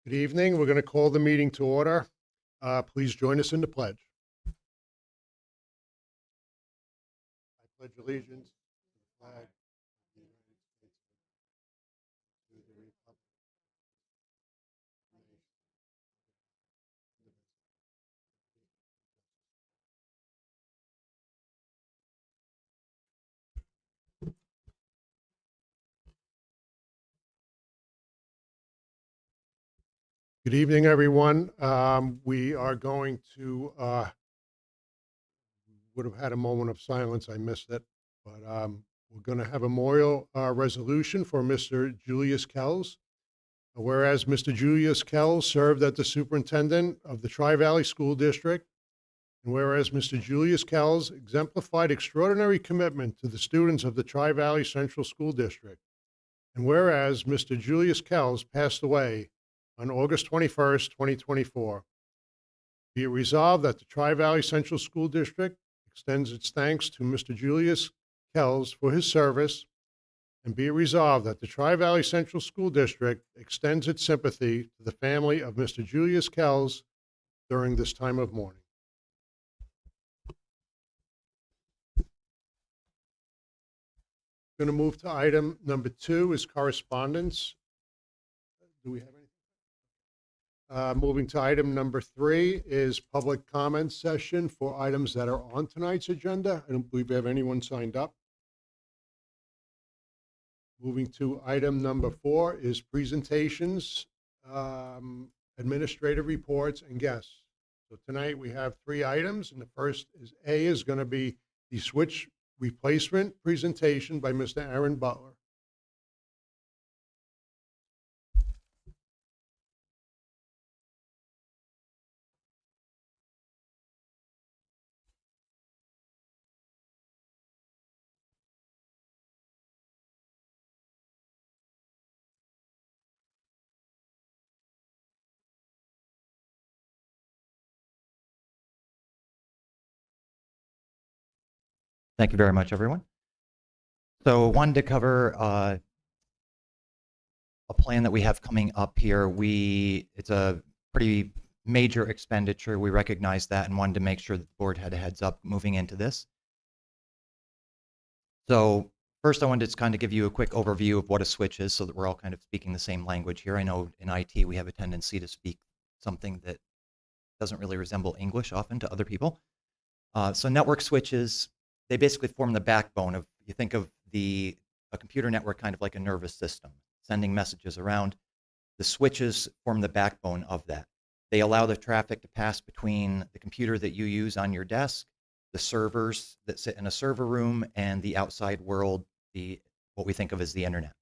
Good evening. We're going to call the meeting to order. Please join us in the pledge. I pledge allegiance to the flag of the United States of America, to the republic of the nation, indivisible, Good evening, everyone. We are going to, would have had a moment of silence. I missed it. But we're going to have a memorial resolution for Mr. Julius Kells. Whereas Mr. Julius Kells served as the superintendent of the Tri-Valley School District, and whereas Mr. Julius Kells exemplified extraordinary commitment to the students of the Tri-Valley Central School District, and whereas Mr. Julius Kells passed away on August 21st, 2024, be it resolved that the Tri-Valley Central School District extends its thanks to Mr. Julius Kells for his service, and be it resolved that the Tri-Valley Central School District extends its sympathy to the family of Mr. Julius Kells during this time of mourning. Going to move to item number 2 is correspondence. Do we have anything? Moving to item number 3 is public comment session for items that are on tonight's agenda. I don't believe we have anyone signed up. Moving to item number 4 is presentations, administrative reports, and guests. So tonight we have 3 items, and the first is A is going to be the switch replacement presentation by Mr. Aaron Butler. Thank you very much, everyone. So wanted to cover a plan that we have coming up here. It's a pretty major expenditure. We recognize that and wanted to make sure that the board had a heads up moving into this. So first I wanted to kind of give you a quick overview of what a switch is so that we're all kind of speaking the same language here. I know in IT we have a tendency to speak something that doesn't really resemble English often to other people. So network switches, they basically form the backbone of, you think of a computer network kind of like a nervous system, sending messages around. The switches form the backbone of that. They allow the traffic to pass between the computer that you use on your desk, the servers that sit in a server room, and the outside world, what we think of as the internet.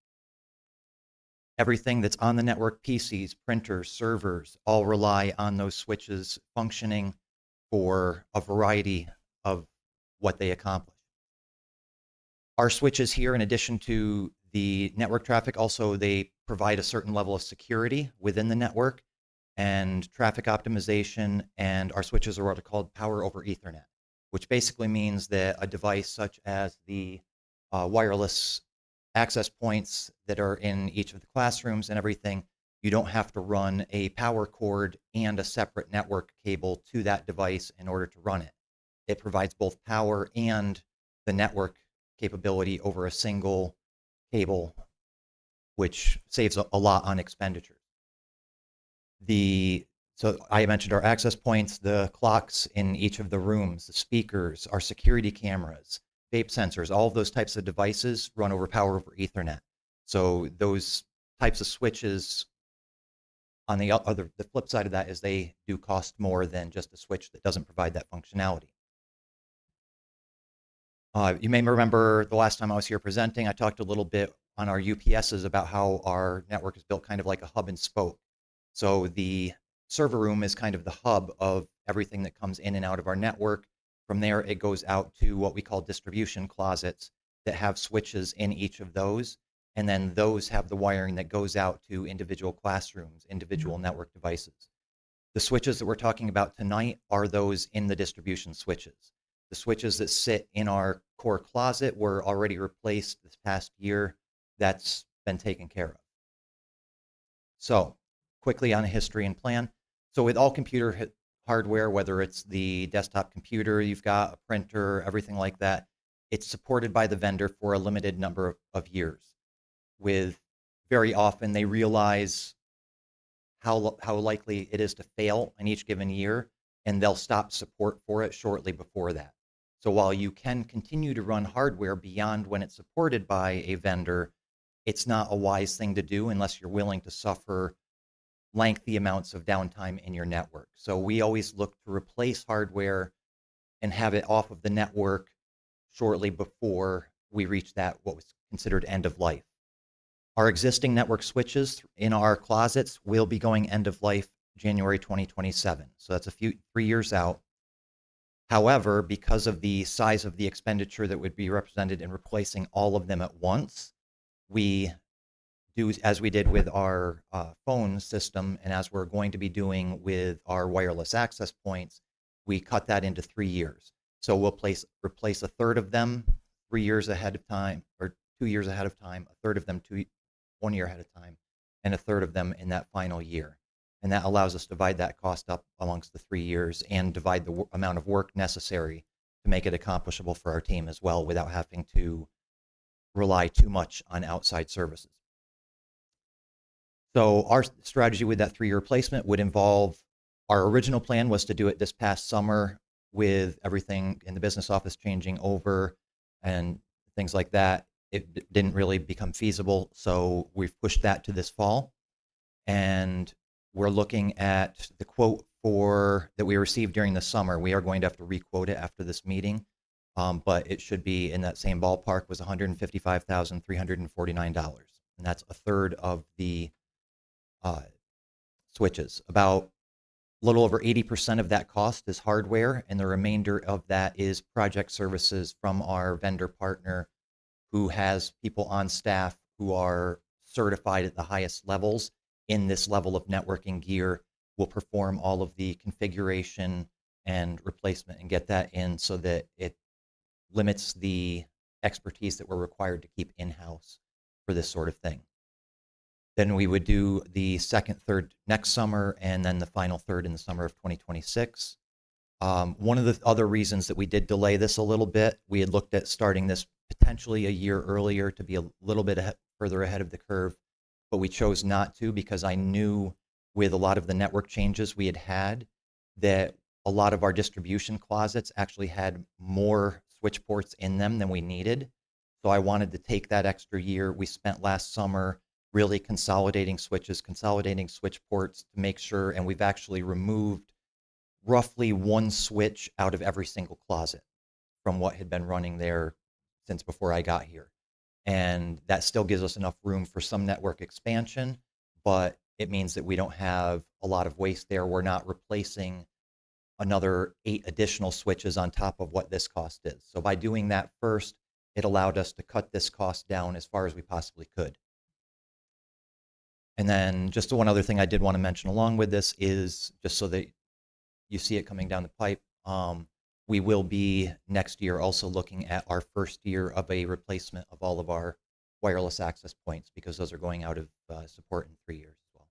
Everything that's on the network, PCs, printers, servers, all rely on those switches functioning for a variety of what they accomplish. Our switches here, in addition to the network traffic, also they provide a certain level of security within the network and traffic optimization, and our switches are what are called power over Ethernet, which basically means that a device such as the wireless access points that are in each of the classrooms and everything, you don't have to run a power cord and a separate network cable to that device in order to run it. It provides both power and the network capability over a single cable, which saves a lot on expenditures. So I mentioned our access points, the clocks in each of the rooms, the speakers, our security cameras, vape sensors, all of those types of devices run over power over Ethernet. So those types of switches, on the flip side of that is they do cost more than just a switch that doesn't provide that functionality. You may remember the last time I was here presenting, I talked a little bit on our UPSs about how our network is built kind of like a hub and spoke. So the server room is kind of the hub of everything that comes in and out of our network. From there, it goes out to what we call distribution closets that have switches in each of those. And then those have the wiring that goes out to individual classrooms, individual network devices. The switches that we're talking about tonight are those in the distribution switches. The switches that sit in our core closet were already replaced this past year. That's been taken care of. So quickly on a history and plan. So with all hardware, whether it's the desktop computer, you've got a printer, everything like that, it's supported by the vendor for a limited number of years. With very often they realize how likely it is to fail in each given year, and they'll stop support for it shortly before that. So while you can continue to run hardware beyond when it's supported by a vendor, it's not a wise thing to do unless you're willing to suffer lengthy amounts of downtime in your network. So we always look to replace hardware and have it off of the network shortly before we reach that what was considered end of life. Our existing network switches in our closets will be going end of life January 2027. So that's 3 years out. However, because of the size of the expenditure that would be represented in replacing all of them at once, we do as we did with our phone system, and as we're going to be doing with our wireless access points, we cut that into 3 years. So we'll replace a third of them 3 years ahead of time, or 2 years ahead of time, a third of them 1 year ahead of time, and a third of them in that final year. And that allows us to divide that cost up amongst the 3 years and divide the amount of work necessary to make it accomplishable for our team as well without having to rely too much on outside services. So our strategy with that 3-year replacement would involve, our original plan was to do it this past summer with everything in the business office changing over and things like that. It didn't really become feasible, so we've pushed that to this fall. And we're looking at the quote that we received during the summer. We are going to have to requote it after this meeting, but it should be in that same ballpark, was $155,349. And that's a third of the switches. About a little over 80% of that cost is hardware, and the remainder of that is project services from our vendor partner, who has people on staff who are certified at the highest levels in this level of networking gear, will perform all of the configuration and replacement and get that in so that it limits the expertise that we're required to keep in-house for this sort of thing. Then we would do the second third next summer, and then the final third in the summer of 2026. One of the other reasons that we did delay this a little bit, we had looked at starting this potentially a year earlier to be a little bit further ahead of the curve, but we chose not to because I knew with a lot of the network changes we had that a lot of our distribution closets actually had more switch ports in them than we needed. So I wanted to take that extra year we spent last summer really consolidating switches, consolidating switch ports to make sure, and we've actually removed roughly 1 switch out of every single closet from what had been running there since before I got here. And that still gives us enough room for some network expansion, but it means that we don't have a lot of waste there. We're not replacing another 8 additional switches on top of what this cost is. So by doing that first, it allowed us to cut this cost down as far as we possibly could. And then just one other thing I did want to mention along with this is, just so that you see it coming down the pipe, we will be next year also looking at our first year of a replacement of all of our wireless access points, because those are going out of support in 3 years as well.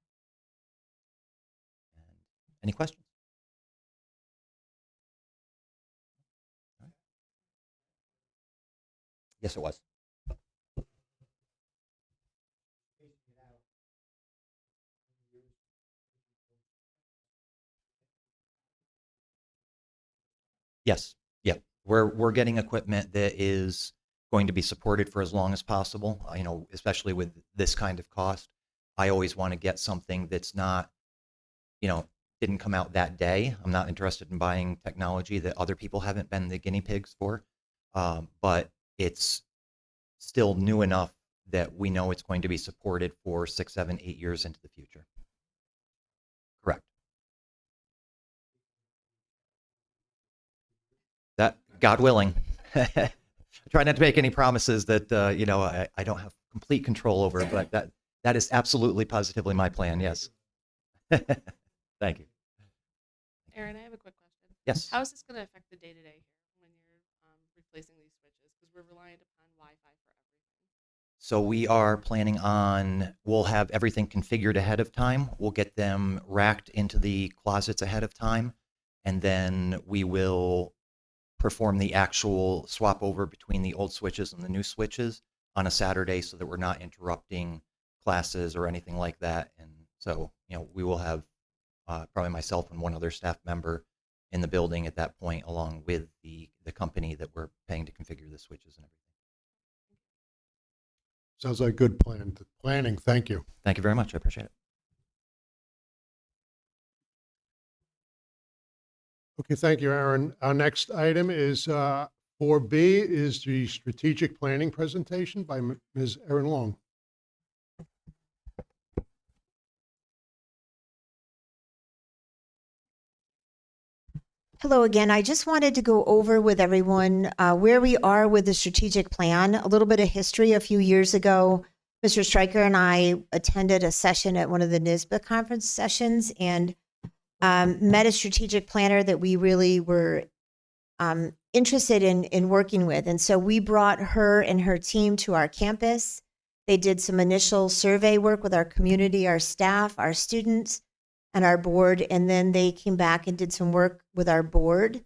And any questions? Yes, it was. Yes. Yeah. We're getting equipment that is going to be supported for as long as possible. Especially with this kind of cost, I always want to get something that's not, didn't come out that day. I'm not interested in buying technology that other people haven't been the guinea pigs for, but it's still new enough that we know it's going to be supported for 6, 7, 8 years into the future. Correct. That, God willing. I try not to make any promises that I don't have complete control over, but that is absolutely positively my plan. Yes. Thank you. Aaron, I have a quick question. Yes. How is this going to affect the day-to-day here when you're replacing these switches? Because we're reliant upon Wi-Fi for everything. So we are planning on, we'll have everything configured ahead of time. We'll get them racked into the closets ahead of time. And then we will perform the actual swap over between the old switches and the new switches on a Saturday so that we're not interrupting classes or anything like that. And so, we will have probably myself and one other staff member in the building at that point, along with the company that we're paying to configure the switches and everything. Sounds like good planning. Thank you. Thank you very much. I appreciate it. Okay, thank you, Aaron. Our next item is 4B is the strategic planning presentation by Ms. Erin Long. Hello again. I just wanted to go over with everyone where we are with the strategic plan. A little bit of history. A few years ago, Mr. Stryker and I attended a session at one of the NISBA conference sessions and met a strategic planner that we really were interested in working with. And so we brought her and her team to our campus. They did some initial survey work with our community, our staff, our students, and our board. And then they came back and did some work with our board,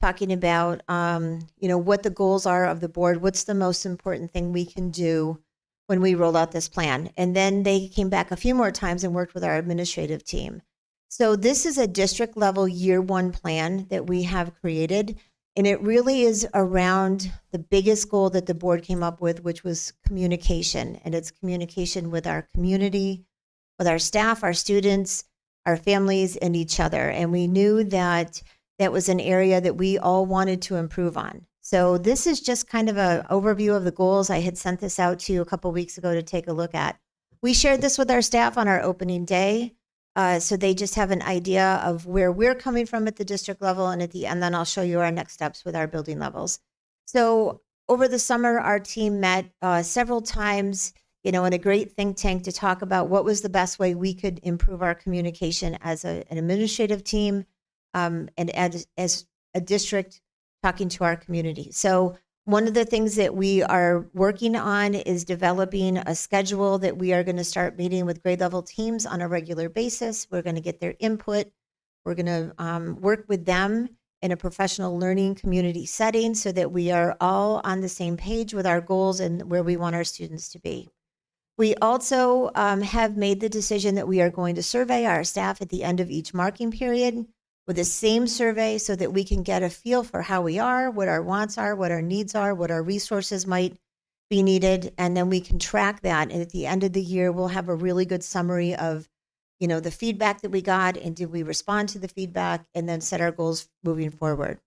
talking about, what the goals are of the board. What's the most important thing we can do when we roll out this plan? And then they came back a few more times and worked with our administrative team. So this is a district level year one plan that we have created. And it really is around the biggest goal that the board came up with, which was communication. And it's communication with our community, with our staff, our students, our families, and each other. And we knew that that was an area that we all wanted to improve on. So this is just kind of an overview of the goals. I had sent this out to you a couple weeks ago to take a look at. We shared this with our staff on our opening day. So they just have an idea of where we're coming from at the district level. And at the end, then I'll show you our next steps with our building levels. So over the summer, our team met several times, in a great think tank to talk about what was the best way we could improve our communication as an administrative team and as a district talking to our community. So one of the things that we are working on is developing a schedule that we are going to start meeting with grade level teams on a regular basis. We're going to get their input. We're going to work with them in a professional learning community setting so that we are all on the same page with our goals and where we want our students to be. We also have made the decision that we are going to survey our staff at the end of each marking period with the same survey so that we can get a feel for how we are, what our wants are, what our needs are, what our resources might be needed, and then we can track that. And at the end of the year, we'll have a really good summary of, the feedback that we got and did we respond to the feedback, and then set our goals moving forward.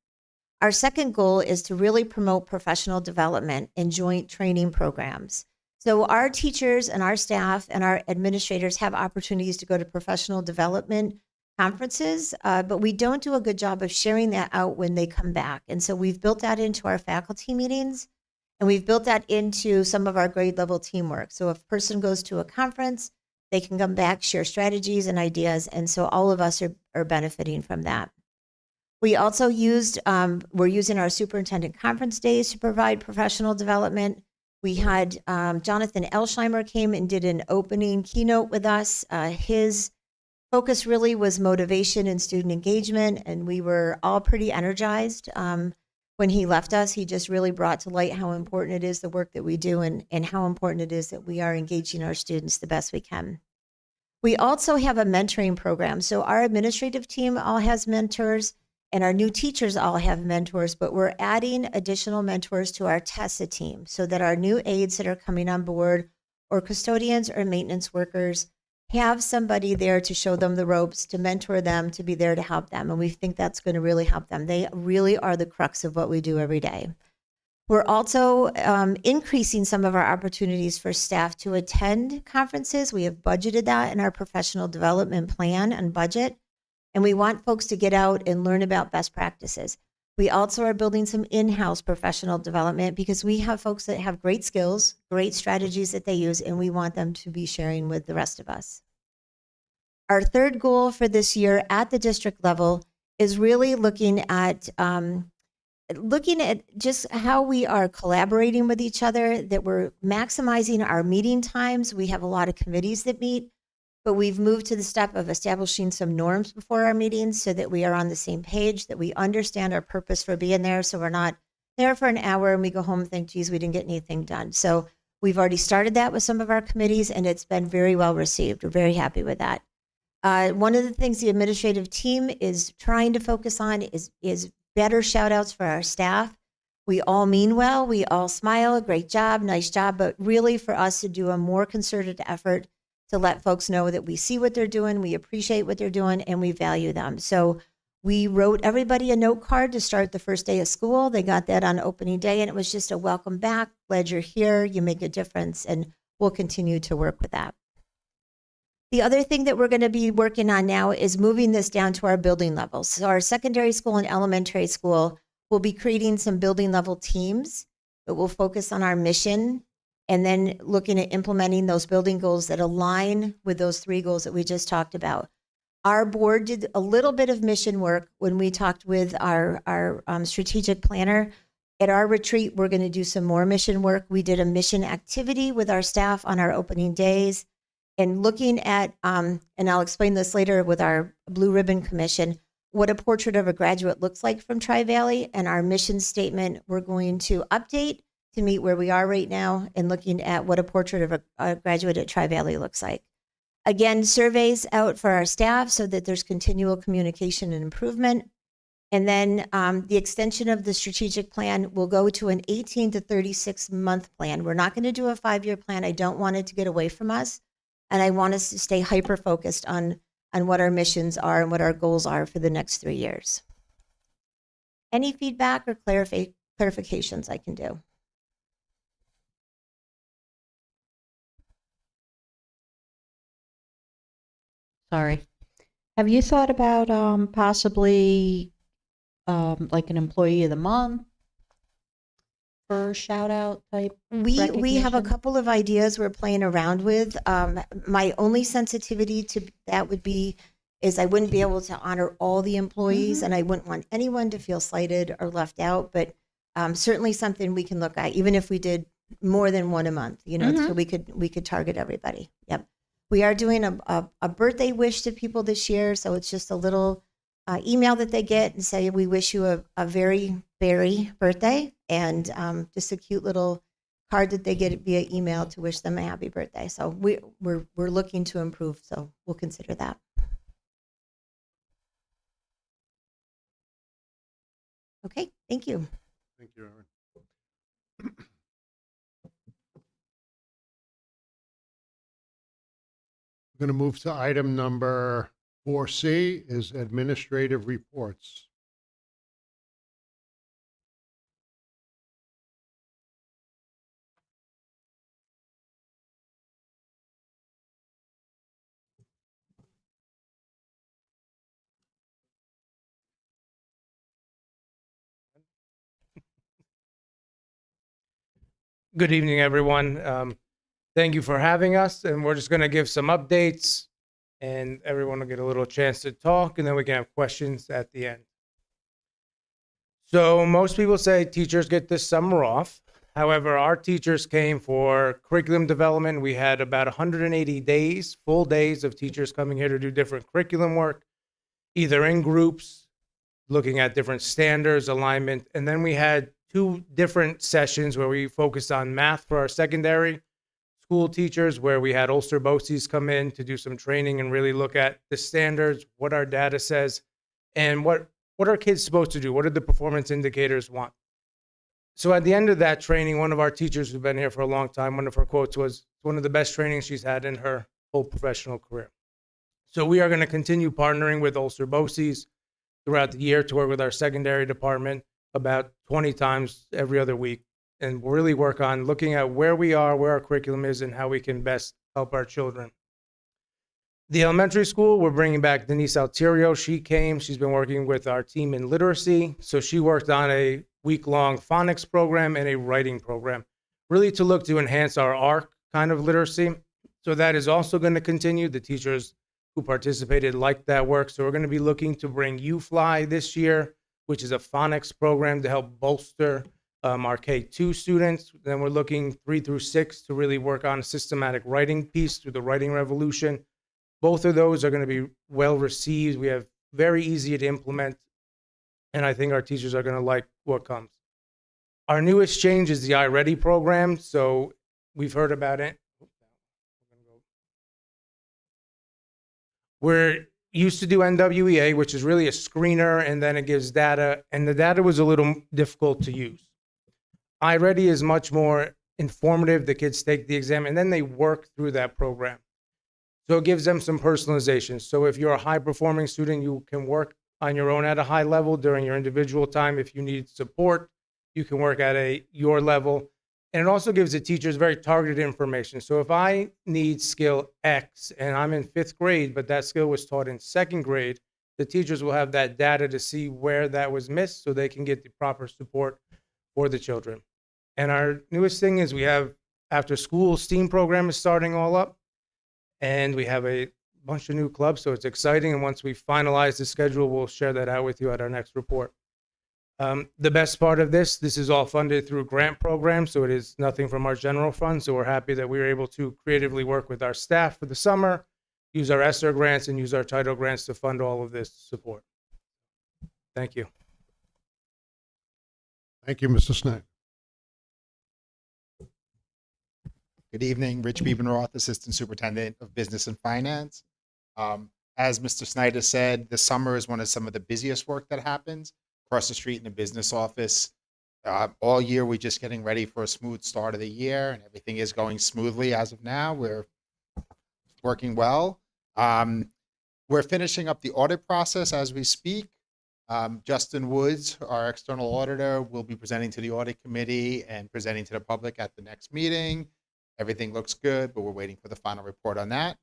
Our second goal is to really promote professional development and joint training programs. So our teachers and our staff and our administrators have opportunities to go to professional development conferences, but we don't do a good job of sharing that out when they come back. And so we've built that into our faculty meetings, and we've built that into some of our grade level teamwork. So if a person goes to a conference, they can come back, share strategies and ideas, and so all of us are benefiting from that. We also we're using our superintendent conference days to provide professional development. We had Jonathan Elsheimer came and did an opening keynote with us. His focus really was motivation and student engagement, and we were all pretty energized. When he left us, he just really brought to light how important it is, the work that we do, and how important it is that we are engaging our students the best we can. We also have a mentoring program. So our administrative team all has mentors, and our new teachers all have mentors, but we're adding additional mentors to our TESA team so that our new aides that are coming on board, or custodians or maintenance workers, have somebody there to show them the ropes, to mentor them, to be there to help them. And we think that's going to really help them. They really are the crux of what we do every day. We're also increasing some of our opportunities for staff to attend conferences. We have budgeted that in our professional development plan and budget. And we want folks to get out and learn about best practices. We also are building some in-house professional development because we have folks that have great skills, great strategies that they use, and we want them to be sharing with the rest of us. Our third goal for this year at the district level is really looking at looking at just how we are collaborating with each other, that we're maximizing our meeting times. We have a lot of committees that meet, but we've moved to the step of establishing some norms before our meetings so that we are on the same page, that we understand our purpose for being there. So we're not there for an hour and we go home and think, geez, we didn't get anything done. So we've already started that with some of our committees and it's been very well received. We're very happy with that. One of the things the administrative team is trying to focus on is better shout outs for our staff. We all mean well, we all smile, great job, nice job, but really for us to do a more concerted effort to let folks know that we see what they're doing, we appreciate what they're doing, and we value them. So we wrote everybody a note card to start the first day of school. They got that on opening day, and it was just a welcome back, glad you're here, you make a difference, and we'll continue to work with that. The other thing that we're going to be working on now is moving this down to our building levels. So our secondary school and elementary school will be creating some building level teams that will focus on our mission and then looking at implementing those building goals that align with those 3 goals that we just talked about. Our board did a little bit of mission work when we talked with our strategic planner. At our retreat, we're going to do some more mission work. We did a mission activity with our staff on our opening days. And looking at, and I'll explain this later with our Blue Ribbon Commission, what a portrait of a graduate looks like from Tri-Valley, and our mission statement we're going to update to meet where we are right now and looking at what a portrait of a graduate at Tri-Valley looks like. Again, surveys out for our staff so that there's continual communication and improvement. And then the extension of the strategic plan will go to an 18 to 36 month plan. We're not going to do a 5-year plan. I don't want it to get away from us. And I want us to stay hyper-focused on what our missions are and what our goals are for the next 3 years. Any feedback or clarifications I can do? Sorry. Have you thought about possibly like an employee of the month for shout out type? We have a recognition? couple of ideas we're playing around with. My only sensitivity to that would be is I wouldn't be able to honor all the employees, and I wouldn't want anyone to feel slighted or left out. But certainly something we can look at, even if we did more than one a month. You know, so we could target everybody. Yep. We are doing a birthday wish to people this year, so it's just a little email that they get and say, we wish you a very berry birthday, and just a cute little card that they get via email to wish them a happy birthday. So we're looking to improve, so we'll consider that. Okay, thank you. Thank you, Aaron. We're going to move to item number 4C is administrative reports. Good evening, everyone. Thank you for having us, and we're just going to give some updates, and everyone will get a little chance to talk, and then we can have questions at the end. So most people say teachers get this summer off. However, our teachers came for curriculum development. We had about 180 days, full days of teachers coming here to do different curriculum work, either in groups, looking at different standards, alignment, and then we had 2 different sessions where we focused on math for our secondary school teachers, where we had Ulster BOCES come in to do some training and really look at the standards, what our data says, and what are kids supposed to do? What do the performance indicators want? So at the end of that training, one of our teachers who's been here for a long time, one of her quotes was, one of the best trainings she's had in her whole professional career. So we are going to continue partnering with Ulster BOCES throughout the year to work with our secondary department about 20 times every other week, and really work on looking at where we are, where our curriculum is, and how we can best help our children. The elementary school, we're bringing back Denise Alterio. She came, she's been working with our team in literacy. So she worked on a week-long phonics program and a writing program, really to look to enhance our ARC kind of literacy. So that is also going to continue. The teachers who participated liked that work. So we're going to be looking to bring UFly this year, which is a phonics program to help bolster our K2 students. Then we're looking 3 through 6 to really work on a systematic writing piece through the Writing Revolution. Both of those are going to be well received. We have very easy to implement, and I think our teachers are going to like what comes. Our newest change is the iReady program. So we've heard about it. We're used to do NWEA, which is really a screener, and then it gives data, and the data was a little difficult to use. iReady is much more informative. The kids take the exam, and then they work through that program. So it gives them some personalization. So if you're a high-performing student, you can work on your own at a high level during your individual time. If you need support, you can work at your level. And it also gives the teachers very targeted information. So if I need skill X and I'm in 5th grade, but that skill was taught in 2nd grade, the teachers will have that data to see where that was missed so they can get the proper support for the children. And our newest thing is we have after school STEAM program is starting all up. And we have a bunch of new clubs, so it's exciting. And once we finalize the schedule, we'll share that out with you at our next report. The best part of this is all funded through grant programs, so it is nothing from our general fund. So we're happy that we were able to creatively work with our staff for the summer, use our ESSER grants, and use our title grants to fund all of this support. Thank you. Thank you, Mr. Snyder. Good evening, Rich Biebenroth, Assistant Superintendent of Business and Finance. As Mr. Snyder said, the summer is one of some of the busiest work that happens across the street in the business office. All year, we're just getting ready for a smooth start of the year, and everything is going smoothly as of now. We're working well. We're finishing up the audit process as we speak. Justin Woods, our external auditor, will be presenting to the audit committee and presenting to the public at the next meeting. Everything looks good, but we're waiting for the final report on that.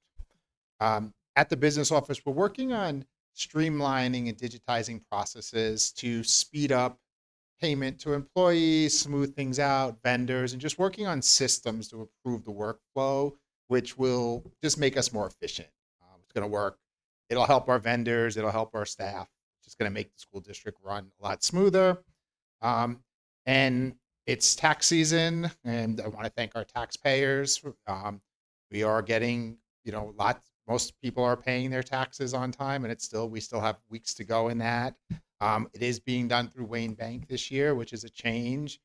At the business office, we're working on streamlining and digitizing processes to speed up payment to employees, smooth things out, vendors, and just working on systems to improve the workflow, which will just make us more efficient. It's going to work. It'll help our vendors. It'll help our staff. It's just going to make the school district run a lot smoother. And it's tax season, and I want to thank our taxpayers. We are getting, most people are paying their taxes on time, and we still have weeks to go in that. It is being done through Wayne Bank this year, which is a change.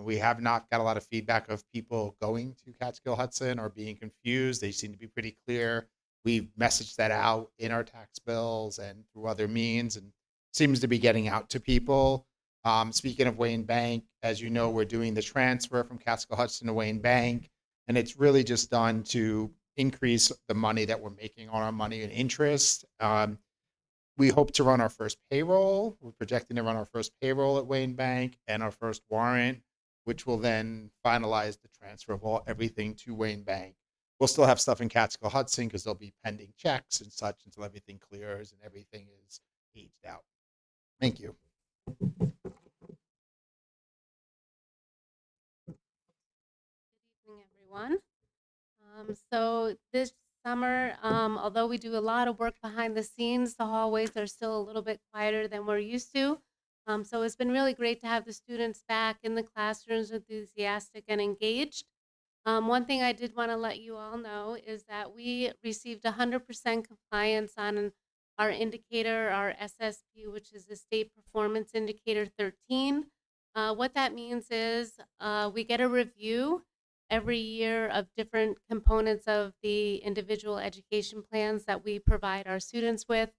We have not got a lot of feedback of people going to Catskill Hudson or being confused. They seem to be pretty clear. We've messaged that out in our tax bills and through other means, and seems to be getting out to people. Speaking of Wayne Bank, as you know, we're doing the transfer from Catskill Hudson to Wayne Bank, and it's really just done to increase the money that we're making on our money and interest. We hope to run our first payroll. We're projecting to run our first payroll at Wayne Bank and our first warrant, which will then finalize the transfer of everything to Wayne Bank. We'll still have stuff in Catskill Hudson because there'll be pending checks and such until everything clears and everything is aged out. Thank you. Evening, everyone. So this summer, although we do a lot of work behind the scenes, the hallways are still a little bit quieter than we're used to. So it's been really great to have the students back in the classrooms, enthusiastic and engaged. One thing I did want to let you all know is that we received 100% compliance on our indicator, our SSP, which is the State Performance Indicator 13. What that means is we get a review every year of different components of the individual education plans that we provide our students with.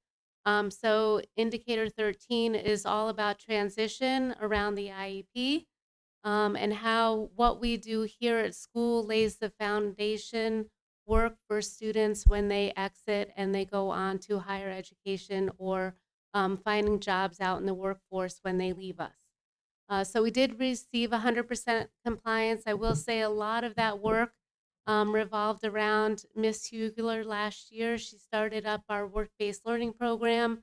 So indicator 13 is all about transition around the IEP and how what we do here at school lays the foundation work for students when they exit and they go on to higher education or finding jobs out in the workforce when they leave us. So we did receive 100% compliance. I will say a lot of that work revolved around Miss Hugler last year. She started up our work-based learning program.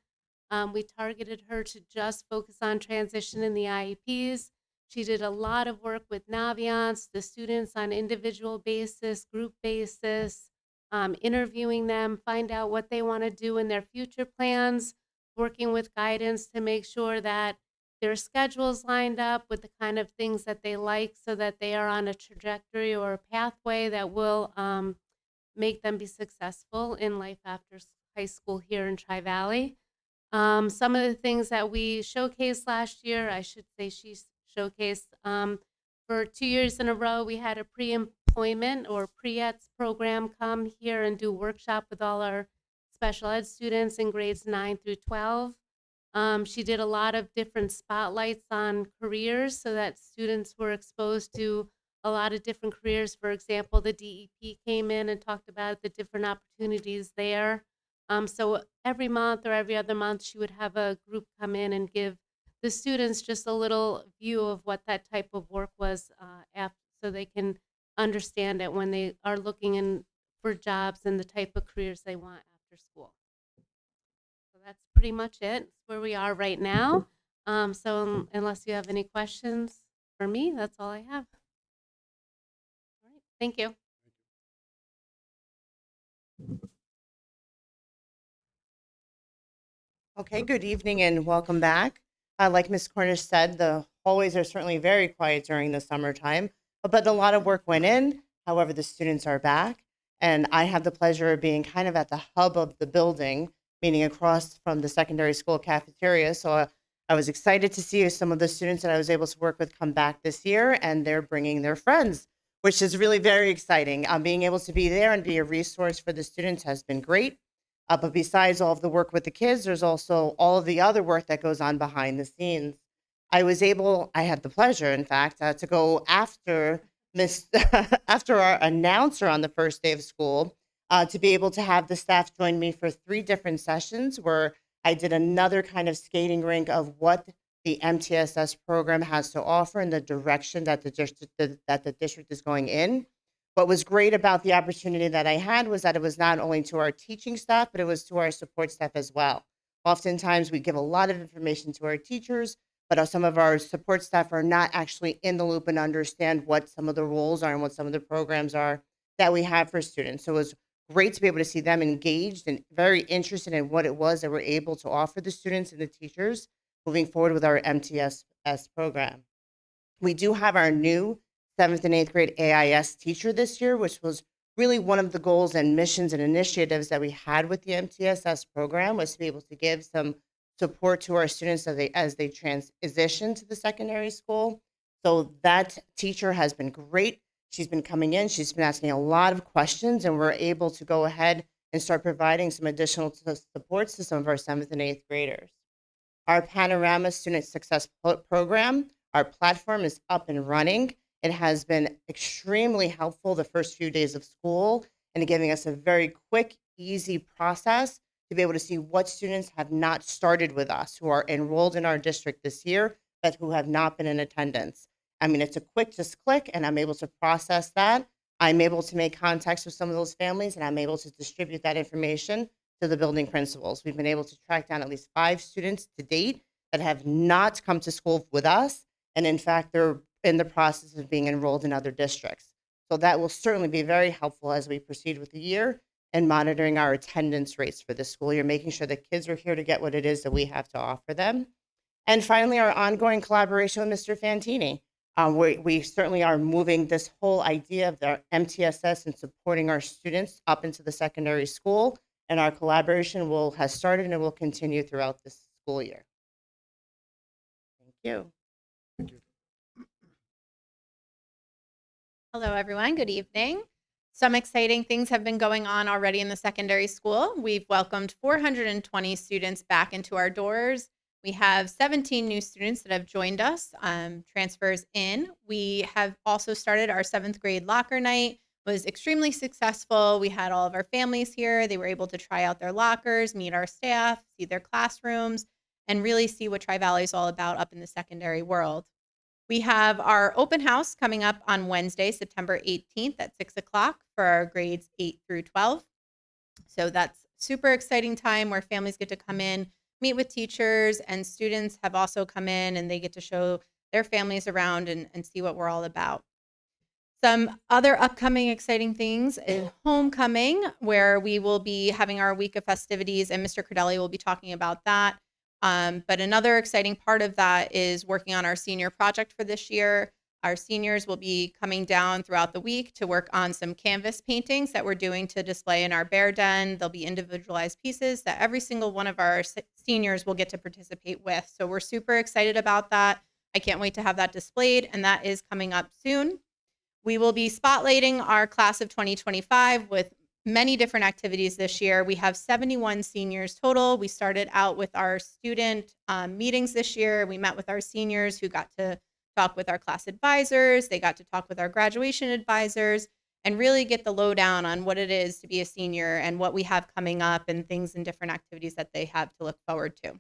We targeted her to just focus on transition in the IEPs. She did a lot of work with Naviance, the students on individual basis, group basis, interviewing them, find out what they want to do in their future plans, working with guidance to make sure that their schedules lined up with the kind of things that they like so that they are on a trajectory or a pathway that will make them be successful in life after high school here in Tri-Valley. Some of the things that we showcased last year, I should say she showcased, for 2 years in a row, we had a pre-employment or pre-ETS program come here and do a workshop with all our special ed students in grades 9 through 12. She did a lot of different spotlights on careers so that students were exposed to a lot of different careers. For example, the DEP came in and talked about the different opportunities there. So every month or every other month, she would have a group come in and give the students just a little view of what that type of work was, so they can understand it when they are looking in for jobs and the type of careers they want after school. So that's pretty much it. It's where we are right now. Unless you have any questions for me, that's all I have. All right, thank you. Okay, good evening and welcome back. Like Ms. Cornish said, the hallways are certainly very quiet during the summertime, but a lot of work went in. However, the students are back, and I have the pleasure of being kind of at the hub of the building, meaning across from the secondary school cafeteria. So I was excited to see some of the students that I was able to work with come back this year, and they're bringing their friends, which is really very exciting. Being able to be there and be a resource for the students has been great. But besides all of the work with the kids, there's also all of the other work that goes on behind the scenes. I had the pleasure, in fact, to go after after our announcer on the first day of school, to be able to have the staff join me for 3 different sessions where I did another kind of skating rink of what the MTSS program has to offer and the direction that the district is going in. What was great about the opportunity that I had was that it was not only to our teaching staff, but it was to our support staff as well. Oftentimes, we give a lot of information to our teachers, but some of our support staff are not actually in the loop and understand what some of the roles are and what some of the programs are that we have for students. So it was great to be able to see them engaged and very interested in what it was that we're able to offer the students and the teachers moving forward with our MTSS program. We do have our new 7th and 8th grade AIS teacher this year, which was really one of the goals and missions and initiatives that we had with the MTSS program, was to be able to give some support to our students as they transition to the secondary school. So that teacher has been great. She's been coming in, she's been asking a lot of questions, and we're able to go ahead and start providing some additional supports to some of our 7th and 8th graders. Our Panorama Student Success Program, our platform is up and running. It has been extremely helpful the first few days of school and giving us a very quick, easy process to be able to see what students have not started with us, who are enrolled in our district this year, but who have not been in attendance. I mean, it's a quick just click, and I'm able to process that. I'm able to make contacts with some of those families, and I'm able to distribute that information to the building principals. We've been able to track down at least 5 students to date that have not come to school with us, and in fact, they're in the process of being enrolled in other districts. So that will certainly be very helpful as we proceed with the year and monitoring our attendance rates for this school year, making sure that kids are here to get what it is that we have to offer them. And finally, our ongoing collaboration with Mr. Fantini. We certainly are moving this whole idea of the MTSS and supporting our students up into the secondary school, and our collaboration has started and will continue throughout this school year. Thank you. Hello, everyone. Good evening. Some exciting things have been going on already in the secondary school. We've welcomed 420 students back into our doors. We have 17 new students that have joined us, transfers in. We have also started our 7th grade locker night. It was extremely successful. We had all of our families here. They were able to try out their lockers, meet our staff, see their classrooms, and really see what Tri-Valley is all about up in the secondary world. We have our open house coming up on Wednesday, September 18th at 6 o'clock for our grades 8 through 12. So that's super exciting time where families get to come in, meet with teachers, and students have also come in and they get to show their families around and see what we're all about. Some other upcoming exciting things is homecoming, where we will be having our week of festivities, and Mr. Cordelli will be talking about that. But another exciting part of that is working on our senior project for this year. Our seniors will be coming down throughout the week to work on some canvas paintings that we're doing to display in our bear den. They'll be individualized pieces that every single one of our seniors will get to participate with. So we're super excited about that. I can't wait to have that displayed, and that is coming up soon. We will be spotlighting our class of 2025 with many different activities this year. We have 71 seniors total. We started out with our student meetings this year. We met with our seniors who got to talk with our class advisors. They got to talk with our graduation advisors and really get the lowdown on what it is to be a senior and what we have coming up and things and different activities that they have to look forward to.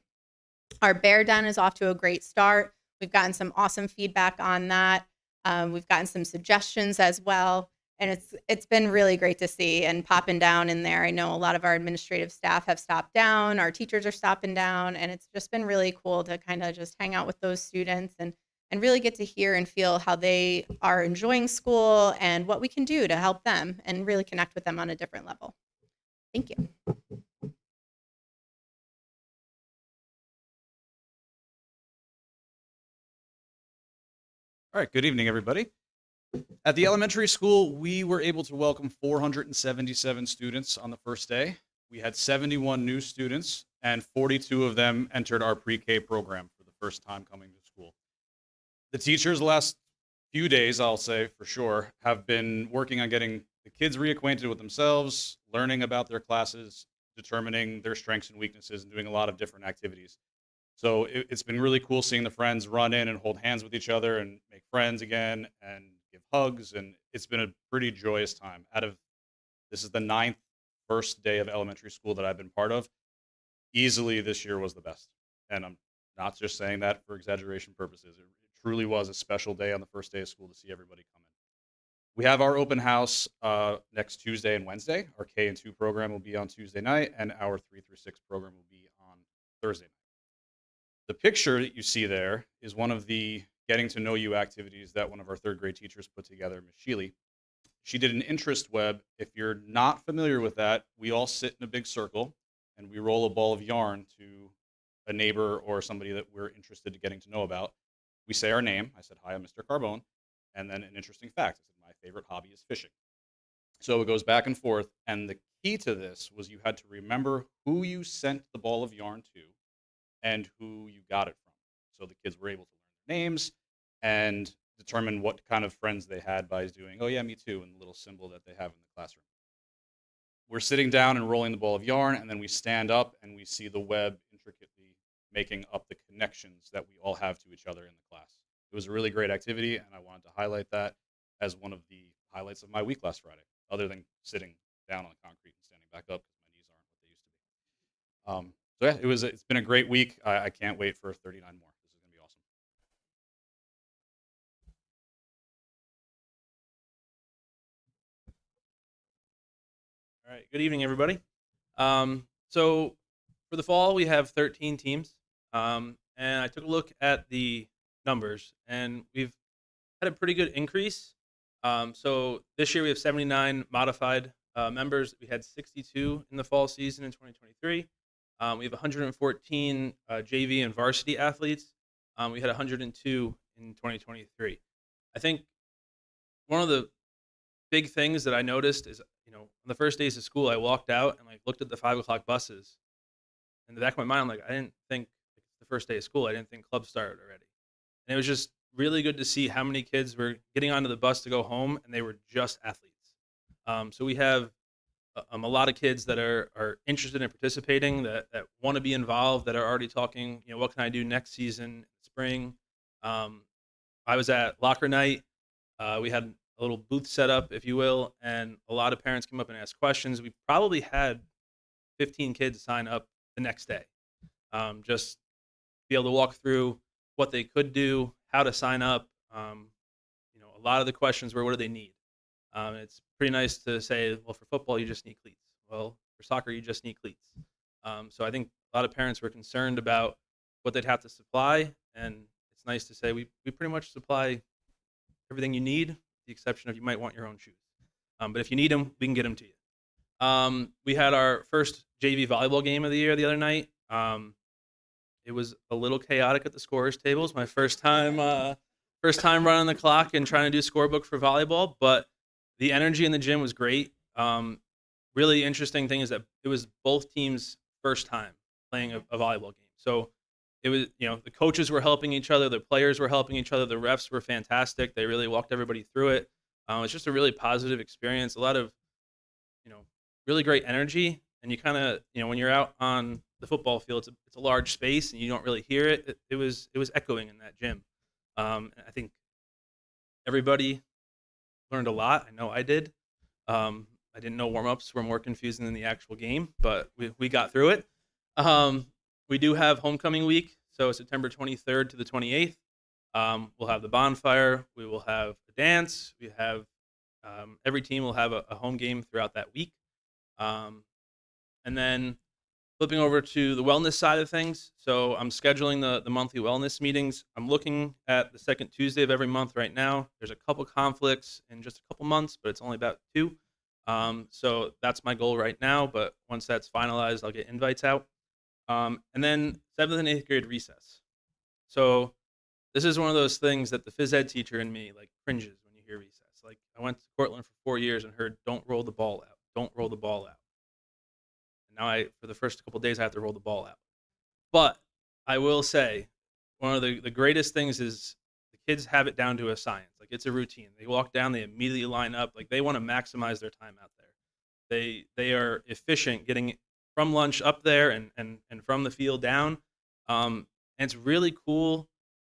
Our bear den is off to a great start. We've gotten some awesome feedback on that. We've gotten some suggestions as well. And it's been really great to see and popping down in there. I know a lot of our administrative staff have stopped down, our teachers are stopping down, and it's just been really cool to kind of just hang out with those students and really get to hear and feel how they are enjoying school and what we can do to help them and really connect with them on a different level. Thank you. All right, good evening, everybody. At the elementary school, we were able to welcome 477 students on the first day. We had 71 new students, and 42 of them entered our pre-K program for the first time coming to school. The teachers the last few days, I'll say for sure, have been working on getting the kids reacquainted with themselves, learning about their classes, determining their strengths and weaknesses, and doing a lot of different activities. So it's been really cool seeing the friends run in and hold hands with each other and make friends again and give hugs. And it's been a pretty joyous time. This is the 9th first day of elementary school that I've been part of. Easily this year was the best. And I'm not just saying that for exaggeration purposes. It truly was a special day on the first day of school to see everybody come in. We have our open house next Tuesday and Wednesday. Our K and 2 program will be on Tuesday night, and our 3 through 6 program will be on Thursday night. The picture that you see there is one of the getting to know you activities that one of our third grade teachers put together, Ms. Sheely. She did an interest web. If you're not familiar with that, we all sit in a big circle and we roll a ball of yarn to a neighbor or somebody that we're interested in getting to know about. We say our name. I said, "Hi, I'm Mr. Carbone." And then an interesting fact. I said, "My favorite hobby is fishing." So it goes back and forth. And the key to this was you had to remember who you sent the ball of yarn to and who you got it from. So the kids were able to learn their names and determine what kind of friends they had by doing, "Oh yeah, me too," and the little symbol that they have in the classroom. We're sitting down and rolling the ball of yarn, and then we stand up and we see the web intricately making up the connections that we all have to each other in the class. It was a really great activity, and I wanted to highlight that as one of the highlights of my week last Friday, other than sitting down on the concrete and standing back up because my knees aren't what they used to be. So yeah, it's been a great week. I can't wait for 39 more. This is going to be awesome. All right. Good evening, everybody. So for the fall, we have 13 teams. And I took a look at the numbers, and we've had a pretty good increase. So this year we have 79 modified members. We had 62 in the fall season in 2023. We have 114 JV and varsity athletes. We had 102 in 2023. I think one of the big things that I noticed is, on the first days of school, I walked out and looked at the 5 o'clock buses. In the back of my mind, I'm like, I didn't think the first day of school, I didn't think club started already. And it was just really good to see how many kids were getting onto the bus to go home, and they were just athletes. So we have a lot of kids that are interested in participating, that want to be involved, that are already talking, what can I do next season, spring. I was at locker night. We had a little booth set up, if you will, and a lot of parents came up and asked questions. We probably had 15 kids sign up the next day. Just be able to walk through what they could do, how to sign up. A lot of the questions were, what do they need? It's pretty nice to say, well, for football, you just need cleats. Well, for soccer, you just need cleats. So I think a lot of parents were concerned about what they'd have to supply, and it's nice to say we pretty much supply everything you need, with the exception of you might want your own shoes. But if you need them, we can get them to you. We had our first JV volleyball game of the year the other night. It was a little chaotic at the scorers tables. My first time running the clock and trying to do scorebook for volleyball, but the energy in the gym was great. Really interesting thing is that it was both teams' first time playing a volleyball game. So it was, the coaches were helping each other, the players were helping each other, the refs were fantastic. They really walked everybody through it. It's just a really positive experience. A lot of, you know, really great energy. And you kind of, when you're out on the football field, it's a large space and you don't really hear it. It was echoing in that gym. And I think everybody learned a lot. I know I did. I didn't know warm-ups were more confusing than the actual game, but we got through it. We do have homecoming week, so September 23rd to the 28th. We'll have the bonfire. We will have a dance. We have every team will have a home game throughout that week. And then flipping over to the wellness side of things. So I'm scheduling the monthly wellness meetings. I'm looking at the second Tuesday of every month right now. There's a couple conflicts in just a couple months, but it's only about 2. So that's my goal right now. But once that's finalized, I'll get invites out. And then 7th and 8th grade recess. So this is one of those things that the phys ed teacher in me like cringes when you hear recess. Like I went to Cortland for 4 years and heard, "Don't roll the ball out. Don't roll the ball out." And now for the first couple days, I have to roll the ball out. But I will say, one of the greatest things is the kids have it down to a science. Like it's a routine. They walk down, they immediately line up. Like they want to maximize their time out there. They are efficient getting from lunch up there and from the field down. And it's really cool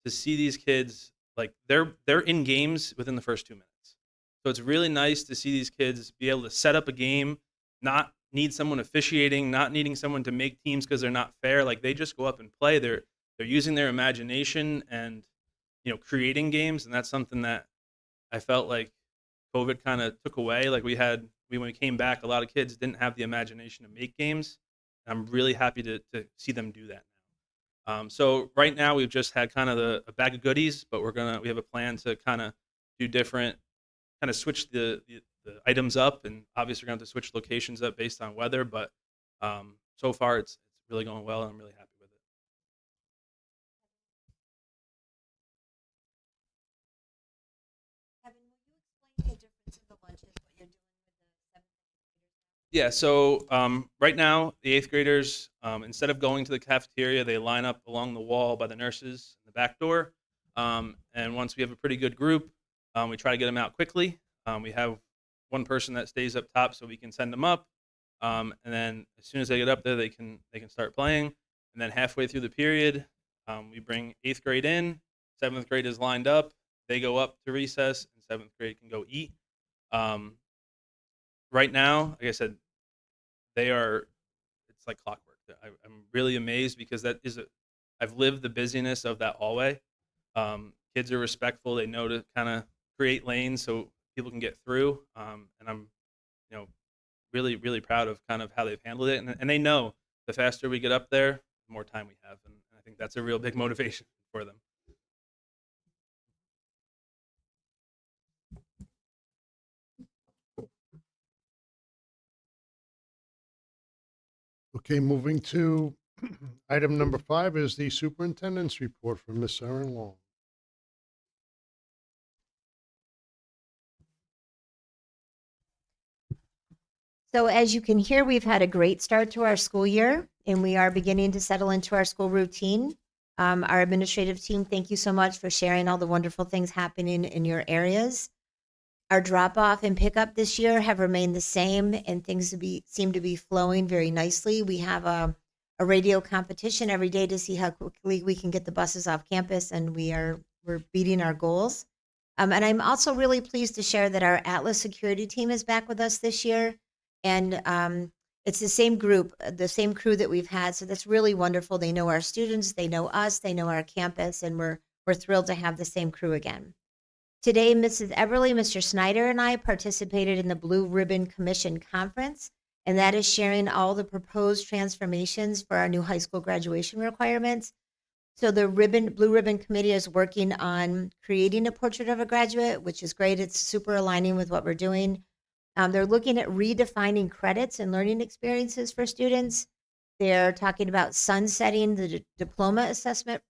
to see these kids like they're in games within the first 2 minutes. So it's really nice to see these kids be able to set up a game, not need someone officiating, not needing someone to make teams because they're not fair. Like they just go up and play. They're using their imagination and creating games, and that's something that I felt like COVID kind of took away. Like when we came back, a lot of kids didn't have the imagination to make games. I'm really happy to see them do that now. So right now we've just had kind of a bag of goodies, but we have a plan to kind of do different, kind of switch the items up, and obviously we're going to have to switch locations up based on weather. But so far it's really going well, and I'm really happy with it. Kevin, will you explain the difference in the lunches, what you're doing with the 7th graders? Yeah, so right now, the 8th graders, instead of going to the cafeteria, they line up along the wall by the nurses in the back door. And once we have a pretty good group, we try to get them out quickly. We have one person that stays up top so we can send them up. And then as soon as they get up there, they can start playing. And then halfway through the period, we bring 8th grade in, 7th grade is lined up. They go up to recess, and 7th grade can go eat. Right now, like I said, it's like clockwork. I'm really amazed because I've lived the busyness of that hallway. Kids are respectful. They know to kind of create lanes so people can get through. And I'm, really, really proud of kind of how they've handled it. And they know the faster we get up there, the more time we have. And I think that's a real big motivation for them. Okay, moving to item number 5 is the superintendent's report from Ms. Erin Long. So as you can hear, we've had a great start to our school year, and we are beginning to settle into our school routine. Our administrative team, thank you so much for sharing all the wonderful things happening in your areas. Our drop-off and pickup this year have remained the same, and things seem to be flowing very nicely. We have a radio competition every day to see how quickly we can get the buses off campus, and we're beating our goals. And I'm also really pleased to share that our Atlas security team is back with us this year. And it's the same group, the same crew that we've had. So that's really wonderful. They know our students, they know us, they know our campus, and we're thrilled to have the same crew again. Today, Mrs. Eberly, Mr. Snyder, and I participated in the Blue Ribbon Commission Conference, and that is sharing all the proposed transformations for our new high school graduation requirements. So the Blue Ribbon Committee is working on creating a portrait of a graduate, which is great. It's super aligning with what we're doing. They're looking at redefining credits and learning experiences for students. They're talking about sunsetting the diploma assessment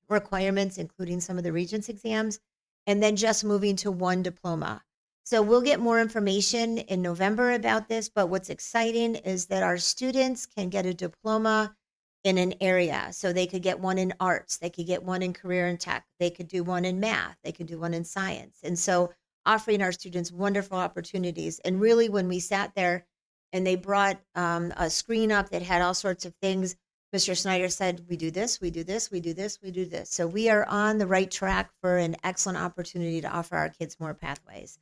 requirements, including some of the Regents exams, and then just moving to one diploma. So we'll get more information in November about this, but what's exciting is that our students can get a diploma in an area. So they could get one in arts, they could get one in career and tech, they could do one in math, they could do one in science. And so offering our students wonderful opportunities. And really, when we sat there and they brought a screen up that had all sorts of things, Mr. Snyder said, we do this, we do this, we do this, we do this. So we are on the right track for an excellent opportunity to offer our kids more pathways.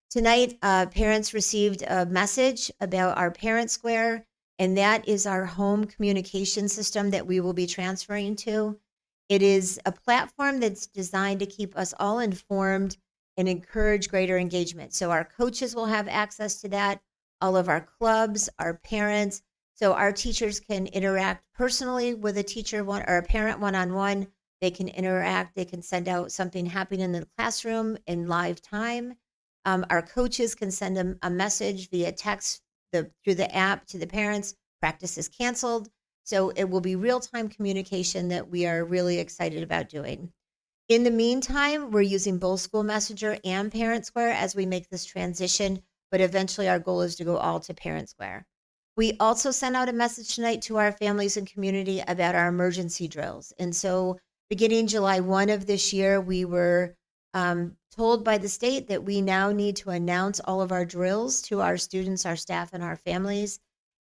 Tonight, parents received a message about our Parent Square, and that is our home communication system that we will be transferring to. It is a platform that's designed to keep us all informed and encourage greater engagement. So our coaches will have access to that, all of our clubs, our parents. So our teachers can interact personally with a teacher or a parent one-on-one. They can interact, they can send out something happening in the classroom in live time. Our coaches can send a message via text through the app to the parents, practice is canceled. So it will be real-time communication that we are really excited about doing. In the meantime, we're using both School Messenger and Parent Square as we make this transition, but eventually our goal is to go all to Parent Square. We also sent out a message tonight to our families and community about our emergency drills. And so beginning July 1 of this year, we were told by the state that we now need to announce all of our drills to our students, our staff, and our families.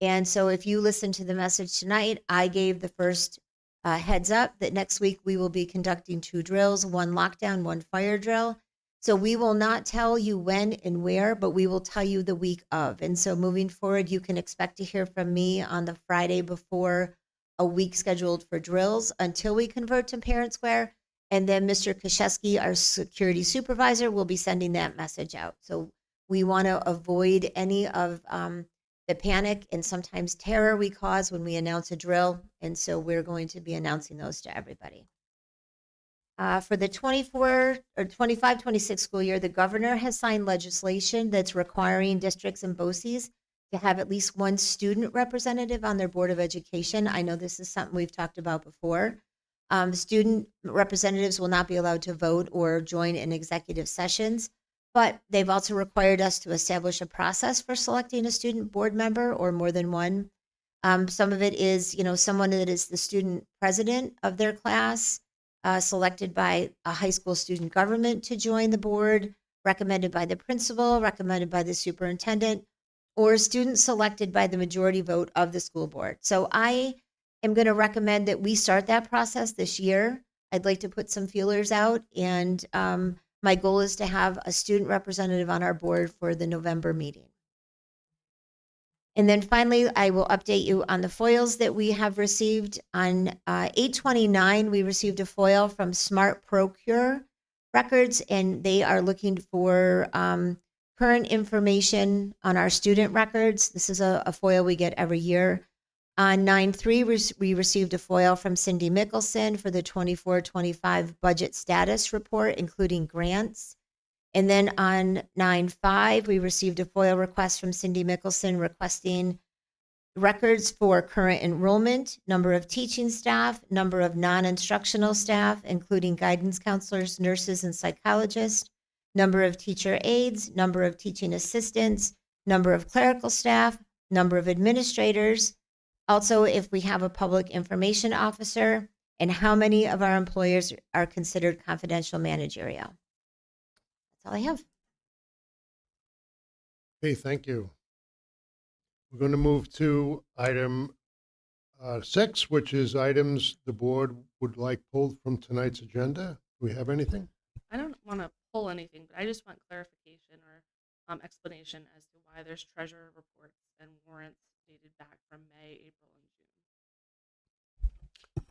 And so if you listen to the message tonight, I gave the first heads up that next week we will be conducting 2 drills, 1 lockdown, 1 fire drill. So we will not tell you when and where, but we will tell you the week of. And so moving forward, you can expect to hear from me on the Friday before a week scheduled for drills until we convert to Parent Square. And then Mr. Kashesky, our security supervisor, will be sending that message out. So we want to avoid any of the panic and sometimes terror we cause when we announce a drill. And so we're going to be announcing those to everybody. For the 25-26 school year, the governor has signed legislation that's requiring districts and BOCES to have at least 1 student representative on their Board of Education. I know this is something we've talked about before. Student representatives will not be allowed to vote or join in executive sessions, but they've also required us to establish a process for selecting a student board member or more than one. Some of it is, someone that is the student president of their class, selected by a high school student government to join the board, recommended by the principal, recommended by the superintendent, or a student selected by the majority vote of the school board. So I am going to recommend that we start that process this year. I'd like to put some feelers out, and my goal is to have a student representative on our board for the November meeting. And then finally, I will update you on the foils that we have received. On 8/29, we received a foil from Smart Procure Records, and they are looking for current information on our student records. This is a foil we get every year. On 9/3, we received a foil from Cindy Mickelson for the 24-25 budget status report, including grants. And then on 9/5, we received a FOIL request from Cindy Mickelson requesting records for current enrollment, number of teaching staff, number of non-instructional staff, including guidance counselors, nurses, and psychologists, number of teacher aides, number of teaching assistants, number of clerical staff, number of administrators. Also, if we have a public information officer, and how many of our employers are considered confidential managerial. That's all I have. Okay, thank you. We're going to move to item 6, which is items the board would like pulled from tonight's agenda. Do we have anything? I don't want to pull anything, but I just want clarification or explanation as to why there's treasurer reports and warrants dated back from May, April, and June.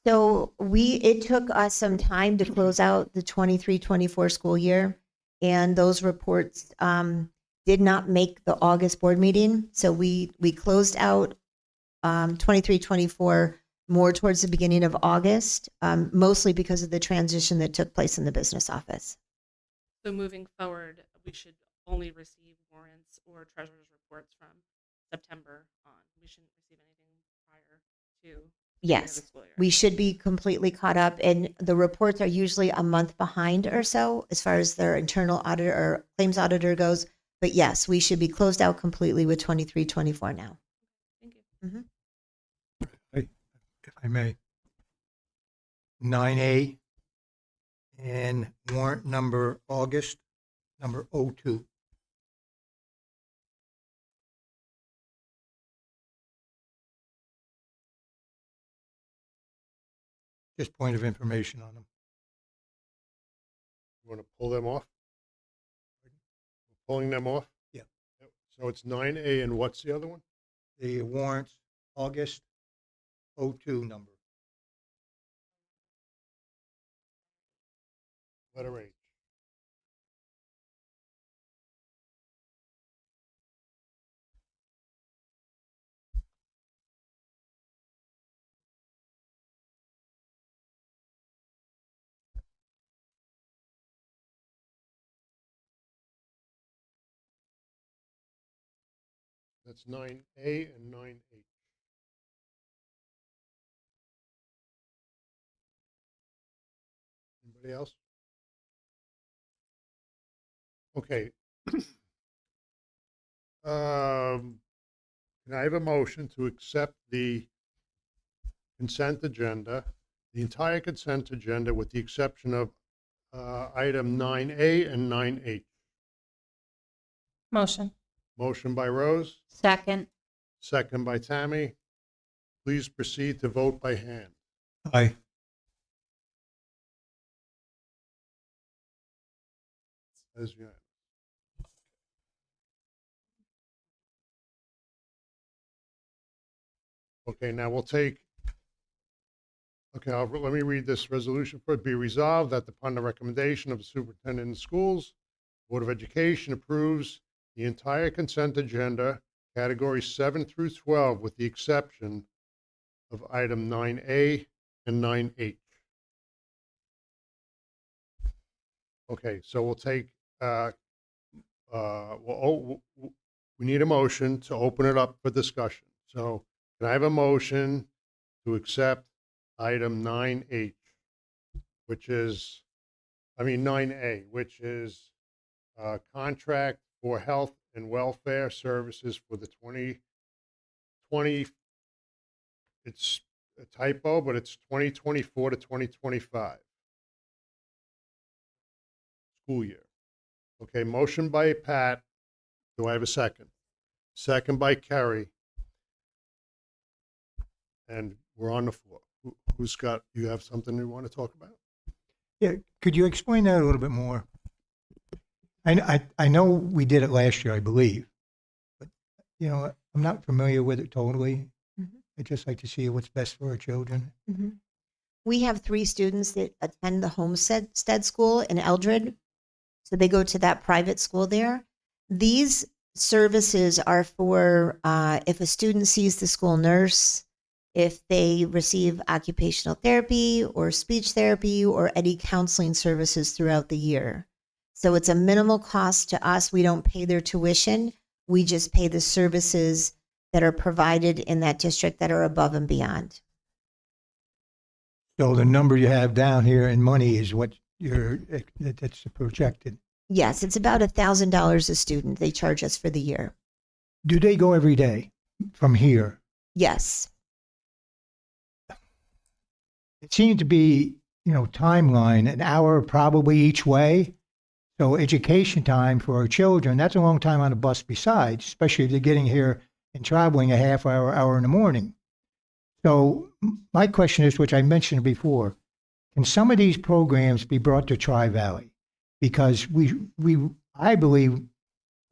So it took us some time to close out the 23-24 school year, and those reports did not make the August board meeting. So we closed out 23-24 more towards the beginning of August, mostly because of the transition that took place in the business office. So moving forward, we should only receive warrants or treasurer's reports from September on. We shouldn't receive anything prior to the end of Yes, the school year. we should be completely caught up, and the reports are usually a month behind or so as far as their internal auditor or claims auditor goes. But yes, we should be closed out completely with 23, 24 now. Thank you. Mhm. If I may. 9A and warrant number August, number 02. Just point of information on them. You want to pull them off? Pulling them off? Yeah. Yep. So it's 9A, and what's the other one? The warrants, August 02 number. Letter H. That's 9A and 9H. Anybody else? Okay. Can I have a motion to accept the consent agenda, the entire consent agenda with the exception of item 9A and 9H? Motion. Motion by Rose, Second. second by Tammy. Please proceed to vote by hand. Aye. As unanimous. Okay, now we'll take, okay, let me read this resolution. For it be resolved that upon the recommendation of the superintendent of schools, Board of Education approves the entire consent agenda, categories 7 through 12, with the exception of item 9A and 9H. Okay, so we'll take, we need a motion to open it up for discussion. So can I have a motion to accept item 9H, which is, 9A, which is contract for health and welfare services for the 2020, it's a typo, but it's 2024 to 2025 school year. Okay, motion by Pat. Do I have a second? Second by Kerry. And we're on the floor. Who's got, you have something you want to talk about? Yeah, could you explain that a little bit more? I know we did it last year, I believe, but, I'm not familiar with it totally. Mhm. I'd just like to see what's best for our children. Mhm. We have 3 students that attend the Homestead School in Eldred. So they go to that private school there. These services are for if a student sees the school nurse, if they receive occupational therapy or speech therapy or any counseling services throughout the year. So it's a minimal cost to us. We don't pay their tuition. We just pay the services that are provided in that district that are above and beyond. So the number you have down here in money is what that's projected. Yes, it's about $1,000 a student they charge us for the year. Do they go every day from here? Yes. It seemed to be, timeline, an hour probably each way. So education time for our children, that's a long time on a bus besides, especially if they're getting here and traveling a half hour in the morning. So my question is, which I mentioned before, can some of these programs be brought to Tri-Valley? Because I believe,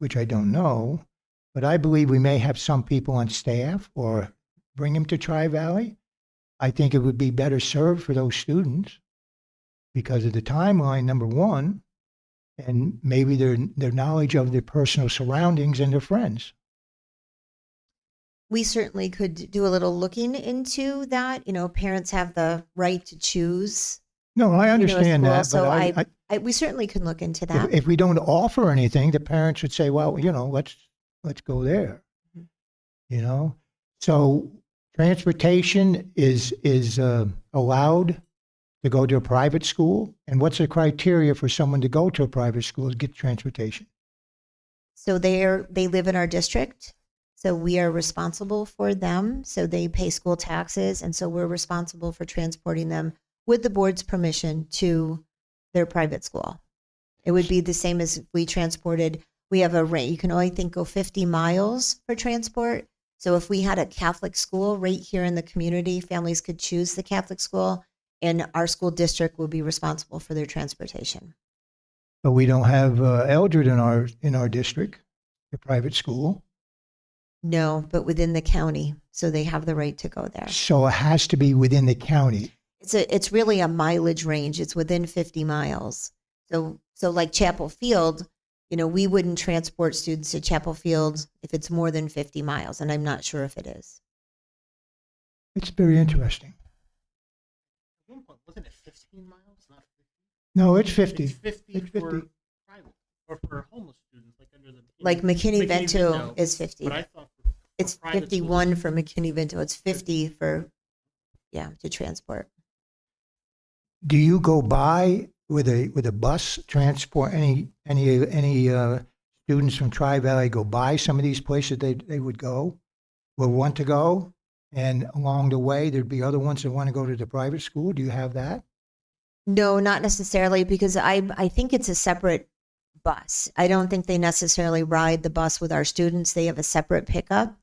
which I don't know, but I believe we may have some people on staff or bring them to Tri-Valley. I think it would be better served for those students because of the timeline, number one, and maybe their knowledge of their personal surroundings and their friends. We certainly could do a little looking into that. Parents have the right to choose. No, I a understand school, that, so but we certainly can look into that. if we don't offer anything, the parents would say, well, let's go there. you know? So transportation is allowed to go to a private school? And what's the criteria for someone to go to a private school to get transportation? So they live in our district. So we are responsible for them. So they pay school taxes. And so we're responsible for transporting them with the board's permission to their private school. It would be the same as if we transported, we have a rate, you can only think go 50 miles for transport. So if we had a Catholic school right here in the community, families could choose the Catholic school and our school district will be responsible for their transportation. But we don't have Eldred in our district, the private school. No, but within the county. So they have the right to go there. So it has to be within the county. It's really a mileage range. It's within 50 miles. So like Chapel Field, you know, we wouldn't transport students to Chapel Field if it's more than 50 miles, and I'm not sure if it is. It's very interesting. At one point, wasn't it 15 miles? Not 50? No, it's 50. It's 50 It's for 50. private or for homeless students, like under the Like McKinney-Vento is 50. But I thought for It's private 51 schools- for McKinney-Vento. It's 50 for, to transport. Do you go by with a bus transport any students from Tri-Valley go by some of these places they would go or want to go, and along the way there'd be other ones that want to go to the private school? Do you have that? No, not necessarily, because I think it's a separate bus. I don't think they necessarily ride the bus with our students. They have a separate pickup.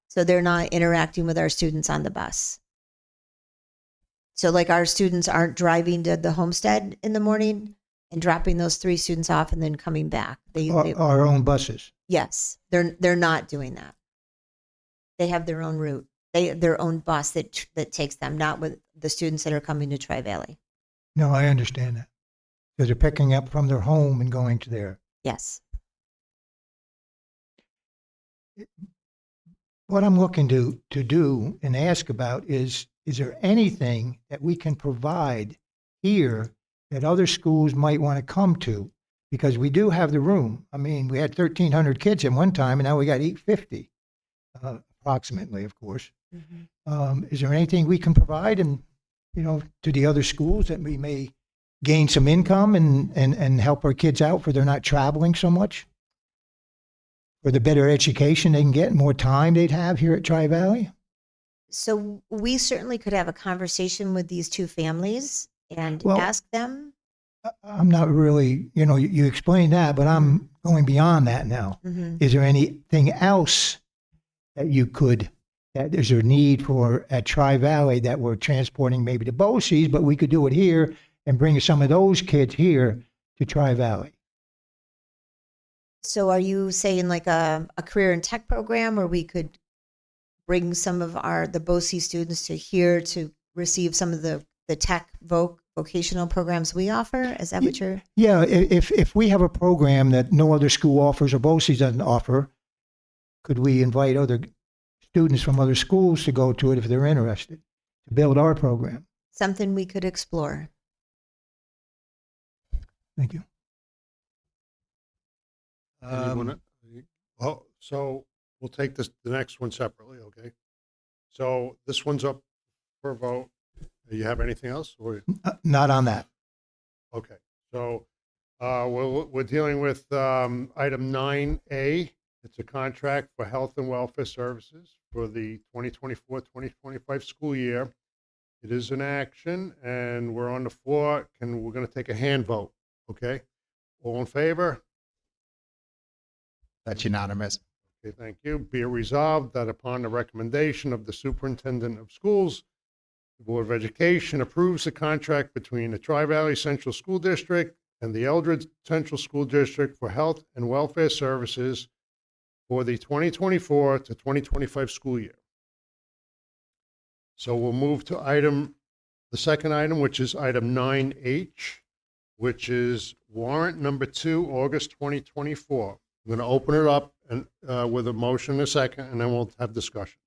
So they're not interacting with our students on the bus. So like our students aren't driving to the homestead in the morning and dropping those 3 students off and then coming back. They Our own buses. yes, they're not doing that. They have their own route. Their own bus that takes them, not with the students that are coming to Tri-Valley. No, I understand that. Because they're picking up from their home and going to there. Yes. What I'm looking to do and ask about is there anything that we can provide here that other schools might want to come to? Because we do have the room. I mean, we had 1,300 kids at one time, and now we got 850, approximately, of course. Is there anything we can provide and, to the other schools that we may gain some income and help our kids out for they're not traveling so much? For the better education they can get, more time they'd have here at Tri-Valley? So we certainly could have a conversation with these 2 families and Well, ask them. I'm not really, you explained that, but I'm going beyond that now. Mhm. Is there anything else that that there's a need for at Tri-Valley that we're transporting maybe to BOCES, but we could do it here and bring some of those kids here to Tri-Valley? So are you saying like a career and tech program where we could bring some of the BOCES students to here to receive some of the tech vocational programs we offer? Is that what you're? Yeah, if we have a program that no other school offers or BOCES doesn't offer, could we invite other students from other schools to go to it if they're interested, to build our program? Something we could explore. Thank you. So we'll take the next one separately, okay? So this one's up for a vote. Do you have anything else? Or Not on that. okay, so we're dealing with item 9A. It's a contract for health and welfare services for the 2024-2025 school year. It is an action, and we're on the floor, and we're going to take a hand vote, okay? All in favor? That's unanimous. Okay, thank you. Be it resolved that upon the recommendation of the superintendent of schools, the Board of Education approves the contract between the Tri-Valley Central School District and the Eldred Central School District for health and welfare services for the 2024 to 2025 school year. So we'll move to the second item, which is item 9H, which is warrant number 2, August 2024. I'm going to open it up and with a motion in a second, and then we'll have discussion.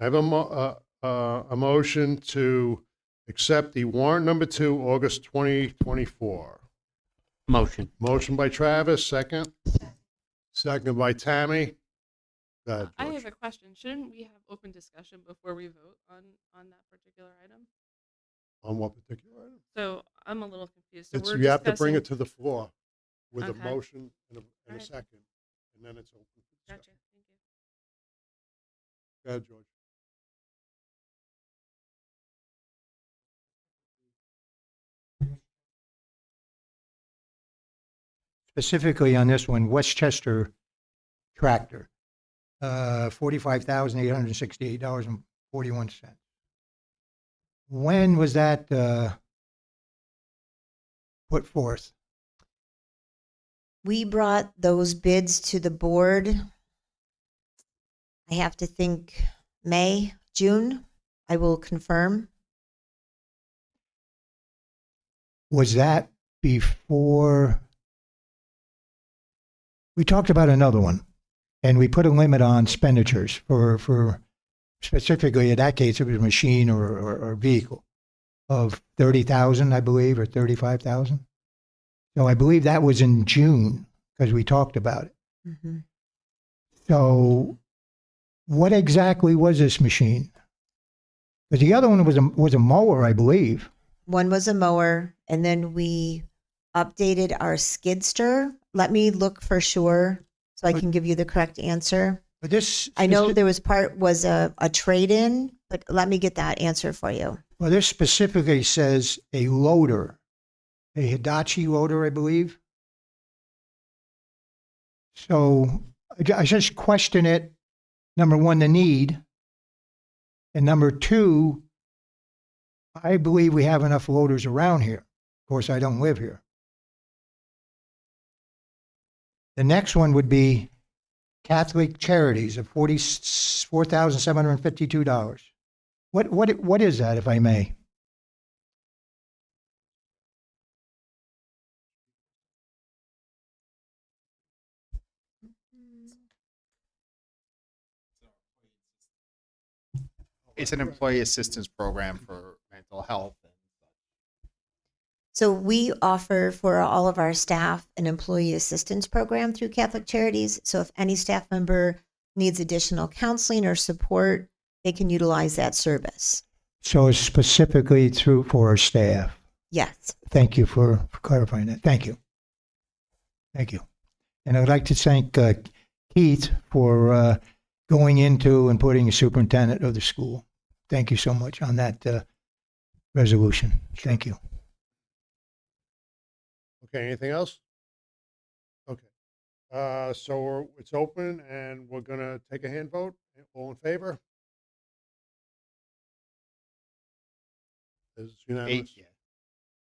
I have a motion to accept the warrant number 2, August 2024. Motion. Motion by Travis, second. Second by Tammy. Go ahead, I George. have a question. Shouldn't we have open discussion before we vote on that particular item? On what particular item? So I'm a little confused. So It's, we're you have to bring it discussing. to the floor with a Okay. motion and a Alright. second, and then it's open for Gotcha. discussion. Thank you. Go ahead, George. Specifically on this one, Westchester tractor, $45,868.41. When was that put forth? We brought those bids to the board. I have to think May, June. I will confirm. Was that before? We talked about another one, and we put a limit on expenditures for specifically in that case it was a machine or vehicle of 30,000, I believe, or 35,000. So I believe that was in June because we talked about it. Mhm. So what exactly was this machine? Because the other one was a mower, I believe. One was a mower, and then we updated our skidster. Let me look for sure so I can give you the correct answer. But this, I know there was a trade-in, but let me get that answer for you. well, this specifically says a loader, a Hitachi loader, I believe. So I just question it. Number one, the need. And number two, I believe we have enough loaders around here. Of course, I don't live here. The next one would be Catholic Charities of $44,752. What is that, if I may? It's an employee assistance program for mental health. So we offer for all of our staff an employee assistance program through Catholic Charities. So if any staff member needs additional counseling or support, they can utilize that service. So it's specifically for our staff. Yes. Thank you for clarifying that. Thank you. Thank you. And I'd like to thank Keith for going into and putting a superintendent of the school. Thank you so much on that resolution. Thank you. Okay, anything else? Okay. So it's open and we're gonna take a hand vote. All in favor? Is unanimous? 8, yeah.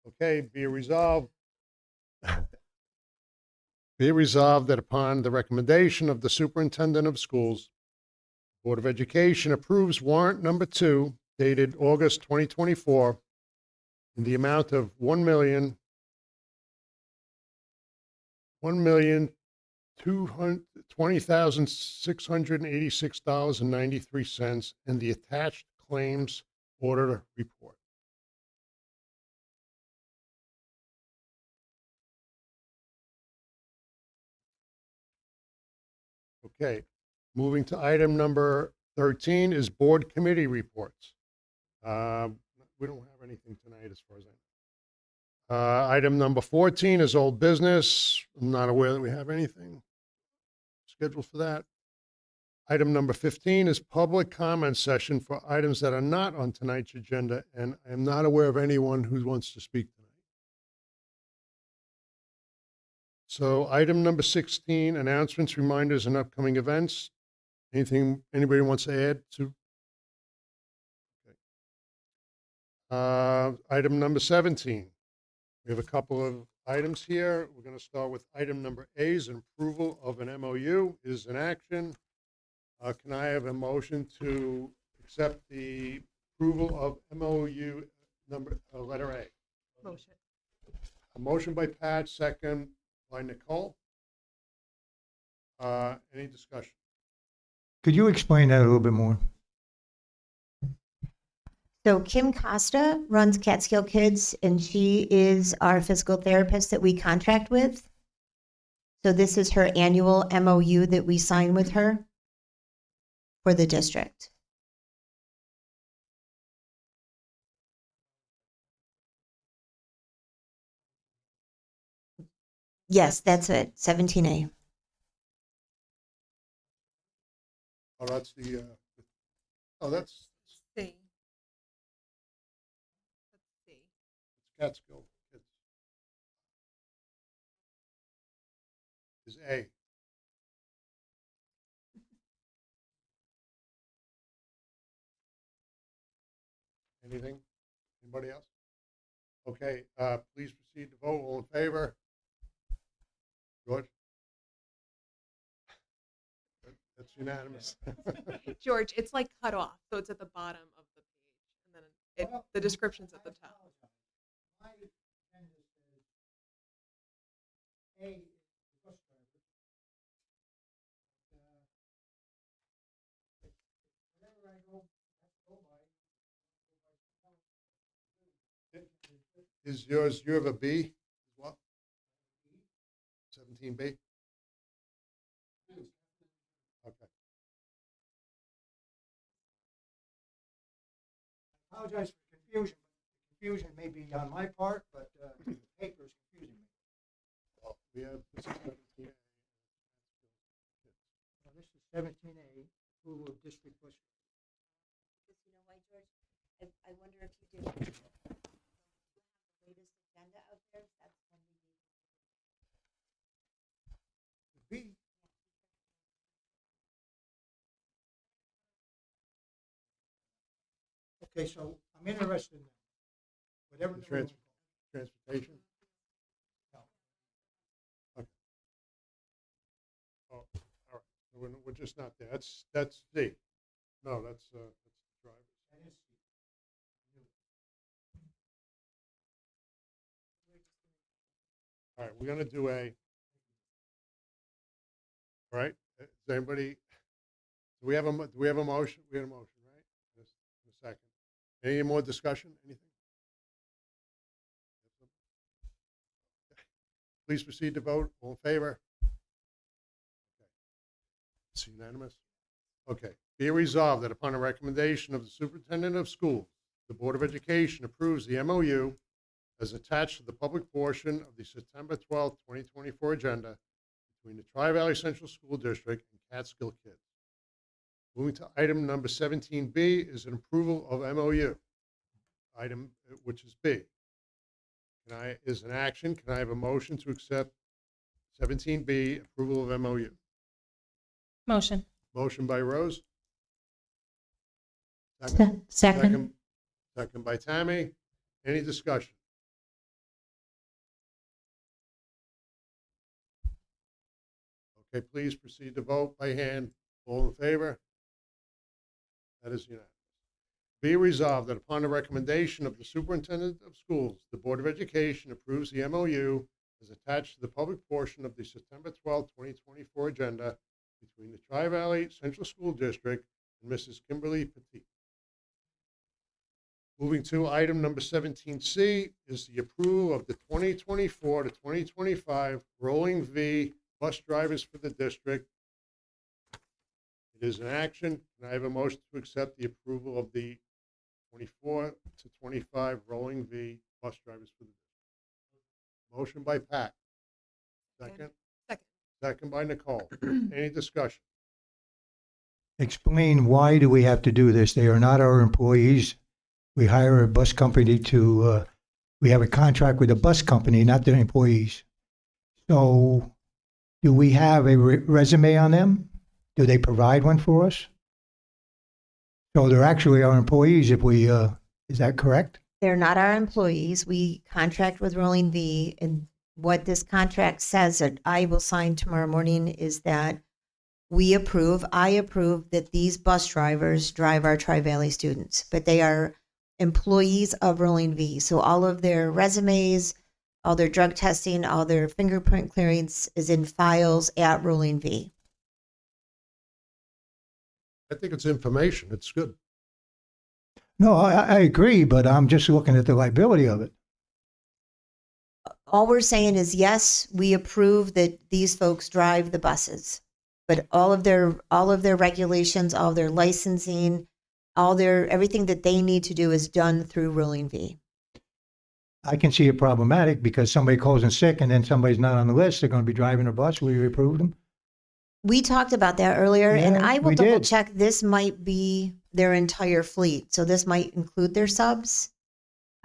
Okay, be it resolved. Be it resolved that upon the recommendation of the superintendent of schools, Board of Education approves warrant number 2 dated August 2024 in the amount of $1,220,686.93 and the attached claims order report. Okay, moving to item number 13 is board committee reports. We don't have anything tonight as far as I know. Item number 14 is old business. I'm not aware that we have anything scheduled for that. Item number 15 is public comment session for items that are not on tonight's agenda, and I am not aware of anyone who wants to speak tonight. So item number 16, announcements, reminders, and upcoming events. Anything anybody wants to add to? Okay. Item number 17. We have a couple of items here. We're going to start with item number A is an approval of an MOU is in action. Can I have a motion to accept the approval of MOU number letter A? Motion. A motion by Pat, second by Nicole. Any discussion? Could you explain that a little bit more? So Kim Costa runs Catskill Kids, and she is our physical therapist that we contract with. So this is her annual MOU that we sign with her. for the district. Yes, that's it, 17A. Oh, that's the, oh, that's C. That's C. Catskill. It's is A. Anything? Anybody else? Okay, please proceed to vote. All in favor? George? That's unanimous. George, it's like cut off, so it's at the bottom of the page, and then the description's at the top. Is yours, you have a B as well? 17B? Okay. Apologize for confusion. Confusion may be on my part, but the paper is confusing me. Well, we have, this is 17A. Now, this is 17A, approval of district bus. Because you know why, George? I wonder if you did the latest agenda out there. That's when we need. B. Okay, so I'm interested in whatever The the room- transportation? No. Okay. Oh, all right. So we're just not there. That's D. No, that's the drivers. That is C. All right, we're gonna do A. All right, does anybody, do we have a motion? We have a motion, right? Just a second. Any more discussion, anything? Please proceed to vote. All in favor? Okay. It's unanimous. Okay. Be it resolved that upon a recommendation of the superintendent of schools, the Board of Education approves the MOU as attached to the public portion of the September 12th, 2024 agenda between the Tri-Valley Central School District and Catskill Kids. Moving to item number 17B is an approval of MOU. Item, which is B. Is an action. Can I have a motion to accept 17B, approval of MOU? Motion. Motion by Rose. Second. Second by Tammy. Any discussion? Okay, please proceed to vote by hand. All in favor? That is unanimous. Be it resolved that upon the recommendation of the superintendent of schools, the Board of Education approves the MOU as attached to the public portion of the September 12th, 2024 agenda between the Tri-Valley Central School District and Mrs. Kimberly Petit. Moving to item number 17C is the approval of the 2024 to 2025 Rolling V bus drivers for the district. It is an action. Can I have a motion to accept the approval of the 24 to 25 Rolling V bus drivers for the district? Motion by Pat. Second? Second. Second by Nicole. Any discussion? Explain why do we have to do this? They are not our employees. We hire a bus company to, we have a contract with a bus company, not their employees. So do we have a resume on them? Do they provide one for us? So they're actually our employees if we, is that correct? They're not our employees. We contract with Rolling V, and what this contract says that I will sign tomorrow morning is that I approve that these bus drivers drive our Tri-Valley students, but they are employees of Rolling V. So all of their resumes, all their drug testing, all their fingerprint clearance is in files at Rolling V. I think it's information. It's good. No, I agree, but I'm just looking at the liability of it. All we're saying is, yes, we approve that these folks drive the buses. but all of their regulations, all their licensing, everything that they need to do is done through Rolling V. I can see it problematic because somebody calls in sick and then somebody's not on the list. They're going to be driving a bus. Will you approve them? We talked about that earlier, and Yeah, I will we double did. check. This might be their entire fleet, so this might include their subs.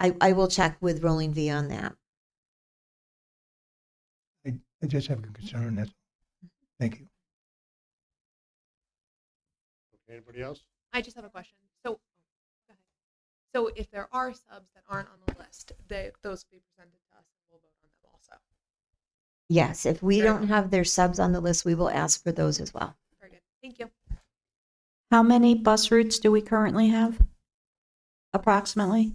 I will check with Rolling V on that. I just have a concern. That's thank you. Okay, anybody else? I just have a question. So, go ahead. So if there are subs that aren't on the list, those will be presented to us and we'll vote on them also. Yes, if we Very don't good. have their subs on the list, we will ask for those as well. Very good. Thank you. How many bus routes do we currently have? Approximately?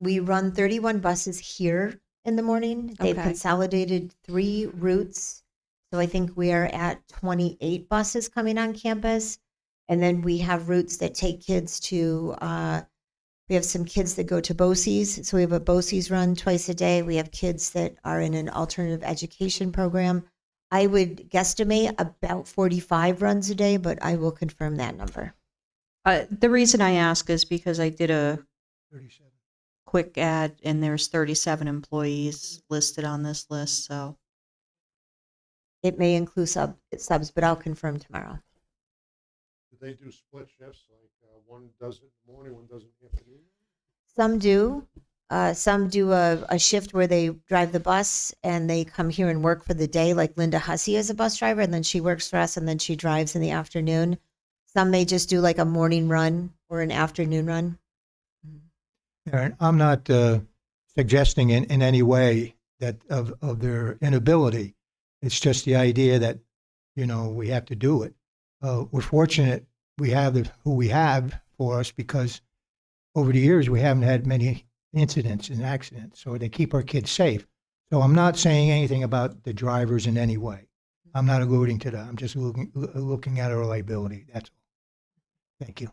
We run 31 buses here in the morning. They've Okay. consolidated 3 routes. So I think we are at 28 buses coming on campus. And then we have routes that take kids to, we have some kids that go to BOCES. So we have a BOCES run twice a day. We have kids that are in an alternative education program. I would guesstimate about 45 runs a day, but I will confirm that number. The reason I ask is because I did a 37. quick ad and there's 37 employees listed on this list, so. It may include subs, but I'll confirm tomorrow. Do they do split shifts, like one does it in the morning, one does it in the afternoon? Some do. Some do a shift where they drive the bus and they come here and work for the day, like Linda Hussey is a bus driver, and then she works for us and then she drives in the afternoon. Some may just do like a morning run or an afternoon run. Aaron, I'm not suggesting in any way that of their inability. It's just the idea that, we have to do it. We're fortunate we have who we have for us because over the years we haven't had many incidents and accidents, so they keep our kids safe. So I'm not saying anything about the drivers in any way. I'm not alluding to that. I'm just looking at our reliability. That's all. Thank you.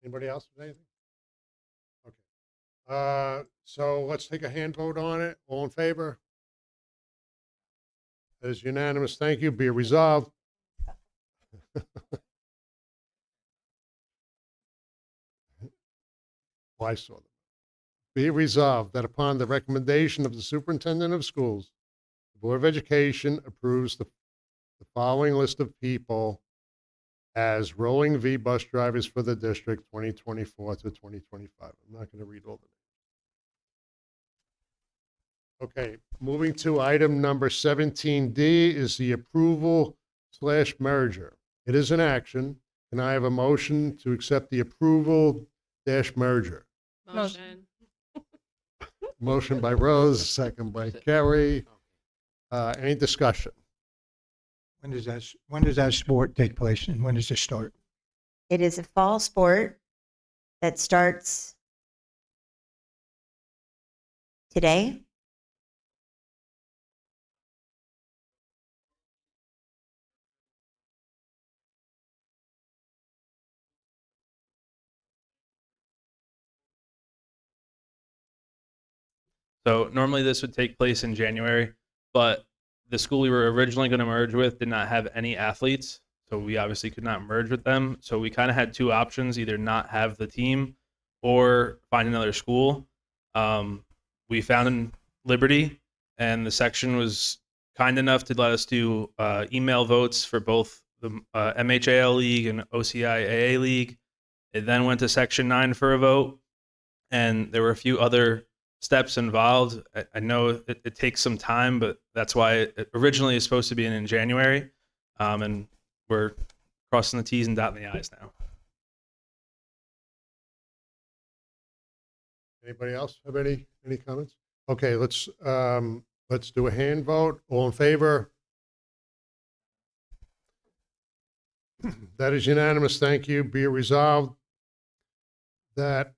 Anybody else with anything? Okay. So let's take a hand vote on it. All in favor? That is unanimous. Thank you. Be it resolved. Well, I saw them. Be it resolved that upon the recommendation of the superintendent of schools, the Board of Education approves the following list of people as rolling V bus drivers for the district 2024 to 2025. I'm not going to read all the names. Okay, moving to item number 17D is the approval/merger. It is an action. Can I have a motion to accept the approval-merger? Motion. Motion by Rose, second by Kerry. Any discussion? When does that sport take place and when does it start? It is a fall sport that starts today. So normally this would take place in January, but the school we were originally going to merge with did not have any athletes. So we obviously could not merge with them. So we kind of had 2 options, either not have the team or find another school. We found in Liberty, and the section was kind enough to let us do email votes for both the MHAL League and OCIAA League. It then went to Section 9 for a vote, and there were a few other steps involved. I know it takes some time, but that's why it originally is supposed to be in January, and we're crossing the T's and dotting the I's now. Anybody else have any comments? Okay, let's do a hand vote. All in favor? That is unanimous. Thank you. Be it resolved that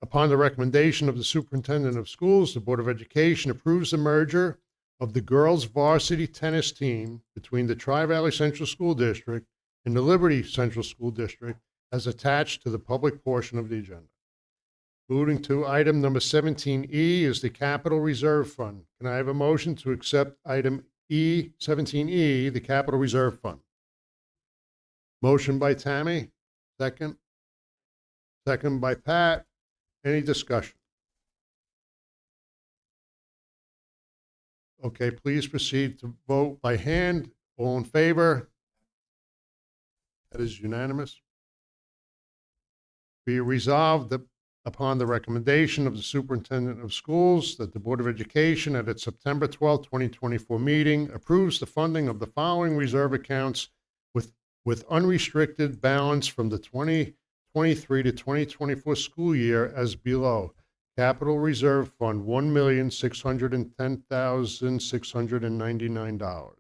upon the recommendation of the superintendent of schools, the Board of Education approves the merger of the girls varsity tennis team between the Tri-Valley Central School District and the Liberty Central School District as attached to the public portion of the agenda. Moving to item number 17E is the Capital Reserve Fund. Can I have a motion to accept item 17E, the Capital Reserve Fund? Motion by Tammy, second. Second by Pat. Any discussion? Okay, please proceed to vote by hand. All in favor? That is unanimous. Be it resolved that upon the recommendation of the Superintendent of Schools, that the Board of Education at its September 12, 2024 meeting approves the funding of the following reserve accounts with unrestricted balance from the 2023 to 2024 school year as below. Capital Reserve Fund, $1,610,699.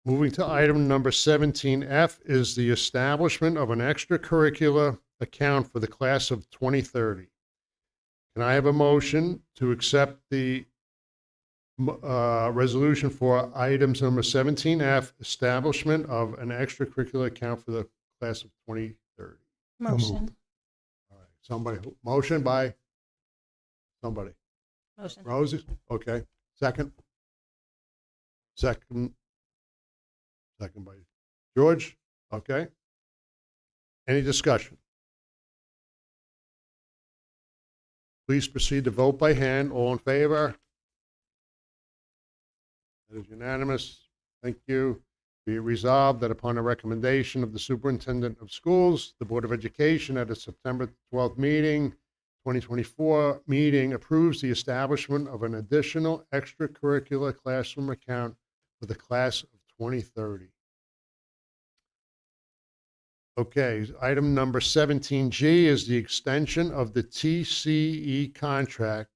Moving to item number 17F is the establishment of an extracurricular account for the class of 2030. Can I have a motion to accept the resolution for items number 17F, establishment of an extracurricular account for the class of 2030? Motion. All right, somebody, motion by somebody. Motion. Rosie, okay. Second? Second by George, okay. Any discussion? Please proceed to vote by hand. All in favor? That is unanimous. Thank you. Be it resolved that upon the recommendation of the Superintendent of Schools, the Board of Education at its September 12th meeting, 2024 meeting approves the establishment of an additional extracurricular classroom account for the class of 2030. Okay, item number 17G is the extension of the TCE contract.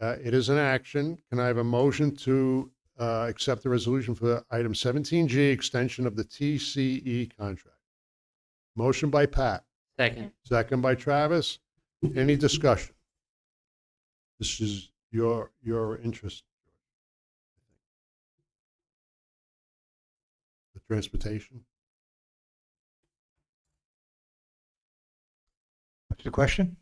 It is an action. Can I have a motion to accept the resolution for item 17G, extension of the TCE contract? Motion by Pat. Second. Second by Travis. Any discussion? This is your interest. The transportation. What's the question?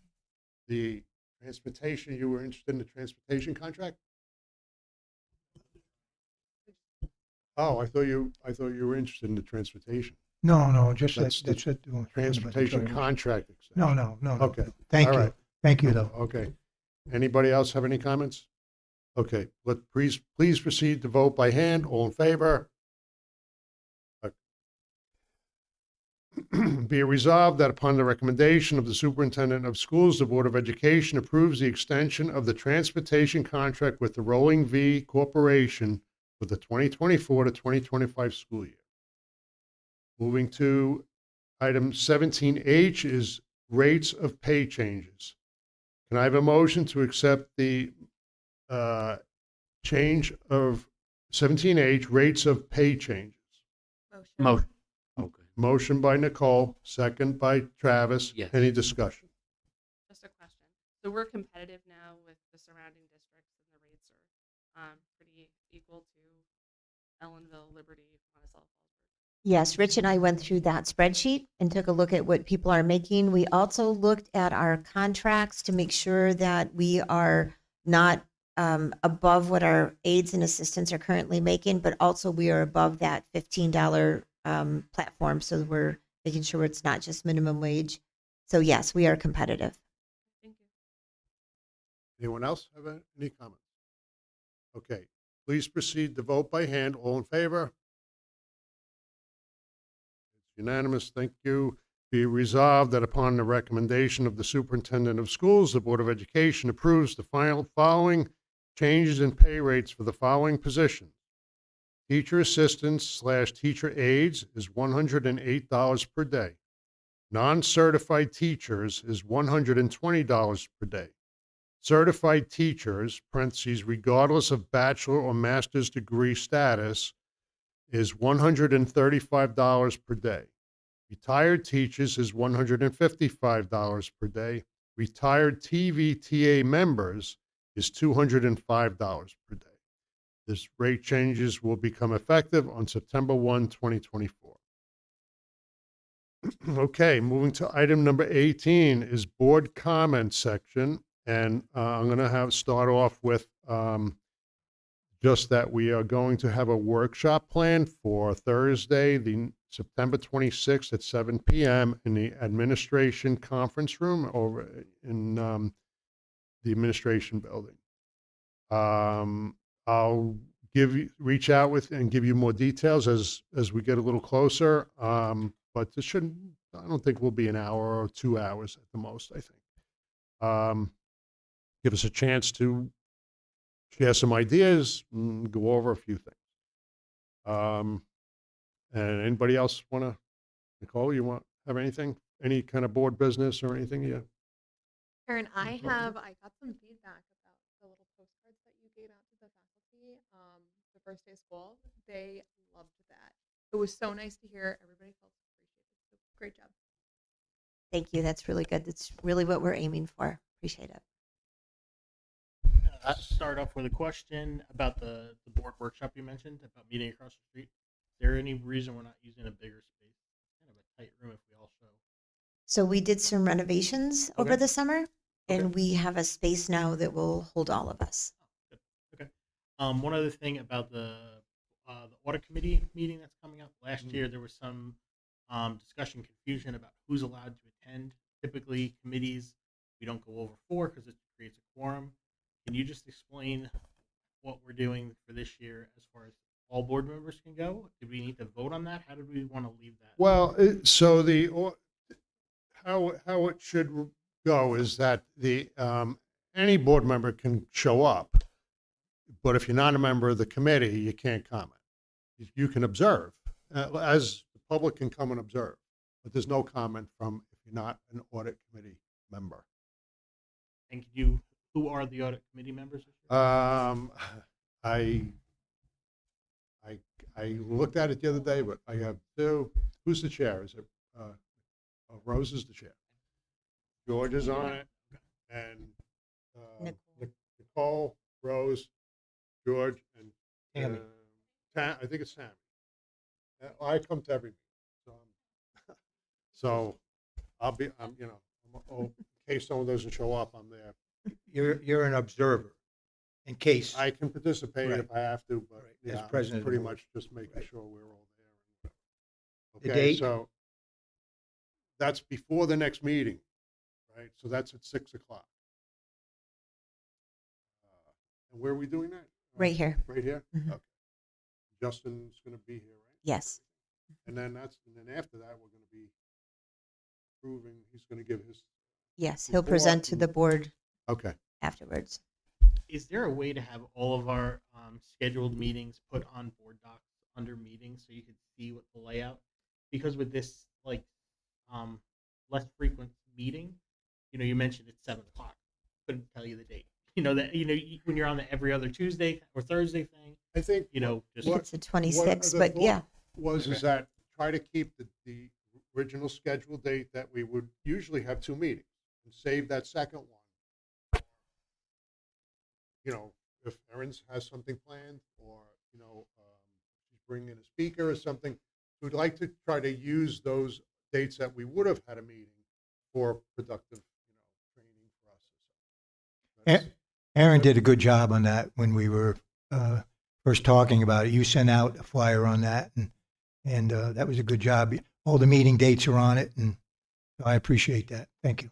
The transportation, you were interested in the transportation contract? Oh, I thought you were interested in the transportation. No, just That's that's it. Transportation contract extension. No. Okay. Thank All you. right. Thank you, though. Okay. Anybody else have any comments? Okay, please proceed to vote by hand. All in favor? Be it resolved that upon the recommendation of the Superintendent of Schools, the Board of Education approves the extension of the transportation contract with the Rolling V Corporation for the 2024 to 2025 school year. Moving to item 17H is rates of pay changes. Can I have a motion to accept the change of 17H, rates of pay changes? Motion. Okay. Motion by Nicole, second by Travis. Yes. Any discussion? Just a question. So we're competitive now with the surrounding districts, and the rates are pretty equal to Ellenville, Liberty, Monticello, Fallsburg. Yes, Rich and I went through that spreadsheet and took a look at what people are making. We also looked at our contracts to make sure that we are not above what our aides and assistants are currently making, but also we are above that $15 platform. So we're making sure it's not just minimum wage. So yes, we are competitive. Thank you. Anyone else have any comments? Okay, please proceed to vote by hand. All in favor? It's unanimous. Thank you. Be resolved that upon the recommendation of the Superintendent of Schools, the Board of Education approves the following changes in pay rates for the following positions. Teacher assistants / teacher aides is $108 per day. Non-certified teachers is $120 per day. Certified teachers, parentheses, regardless of bachelor or master's degree status, is $135 per day. Retired teachers is $155 per day. Retired TVTA members is $205 per day. This rate changes will become effective on September 1, 2024. Okay, moving to item number 18 is board comment section. And I'm going to start off with just that we are going to have a workshop planned for Thursday, the September 26th at 7 p.m. in the administration conference room over in the administration building. I'll reach out with and give you more details as we get a little closer. But this shouldn't, I don't think will be an hour or 2 hours at the most, I think. Give us a chance to share some ideas, and go over a few things. And anybody else want to, Nicole, you have anything, any kind of board business or anything? Yeah. Karen, I got some feedback about the little postcards that you gave out to the faculty the first day of school. They loved that. It was so nice to hear. Everybody felt appreciated. So great job. Thank you. That's really good. That's really what we're aiming for. Appreciate it. I'll start off with a question about the board workshop you mentioned about meeting across the street. Is there any reason we're not using a bigger space? It's kind of a tight room if we all show. So we did some renovations over Okay. the summer, and Okay. we have a space now that will hold all of us. Good. Okay. One other thing about the audit committee meeting that's coming up. Last year there was some discussion, confusion about who's allowed to attend. Typically, committees we don't go over 4 because it creates a quorum. Can you just explain what we're doing for this year as far as all board members can go? Do we need to vote on that? How did we want to leave that? Well, so how it should go is that any board member can show up, but if you're not a member of the committee, you can't comment. You can observe, as the public can come and observe, but there's no comment from if you're not an audit committee member. And who are the audit committee members this year? I looked at it the other day, but I have 2. Who's the chair? Is it Rose is the chair. George is on it, and Nicole, Rose, George, and Tammy. I think it's Sammy. I come to every meeting, so I'll be, in case someone doesn't show up, I'm there. You're an observer in case. I can participate Right. if I have to, but Right. As yeah, president of the pretty board. much just making Right. sure we're all there. The Okay, date? so that's before the next meeting, right? So that's at 6:00. And where are we doing that? Right here. Right here? Mhm. Okay. Justin's going to be here, right? Yes. And then after that, we're going to be approving, he's going to give his, Yes. He'll Before present to and- the board okay. afterwards. Is there a way to have all of our scheduled meetings put on board docs under meetings so you could see what the layout? Because with this less frequent meeting, you mentioned it's 7:00. Couldn't tell you the date. When you're on the every other Tuesday or Thursday thing. I think Just I think it's the what 26th, the but thought yeah. was is Okay. that try to keep the original scheduled date that we would usually have 2 meetings and save that second one. If Erin has something planned or, she's bringing in a speaker or something, we'd like to try to use those dates that we would have had a meeting for productive, training for us. That's- Aaron did a good job on that when we were first talking about it. You sent out a flyer on that, and that was a good job. All the meeting dates are on it, and I appreciate that. Thank you.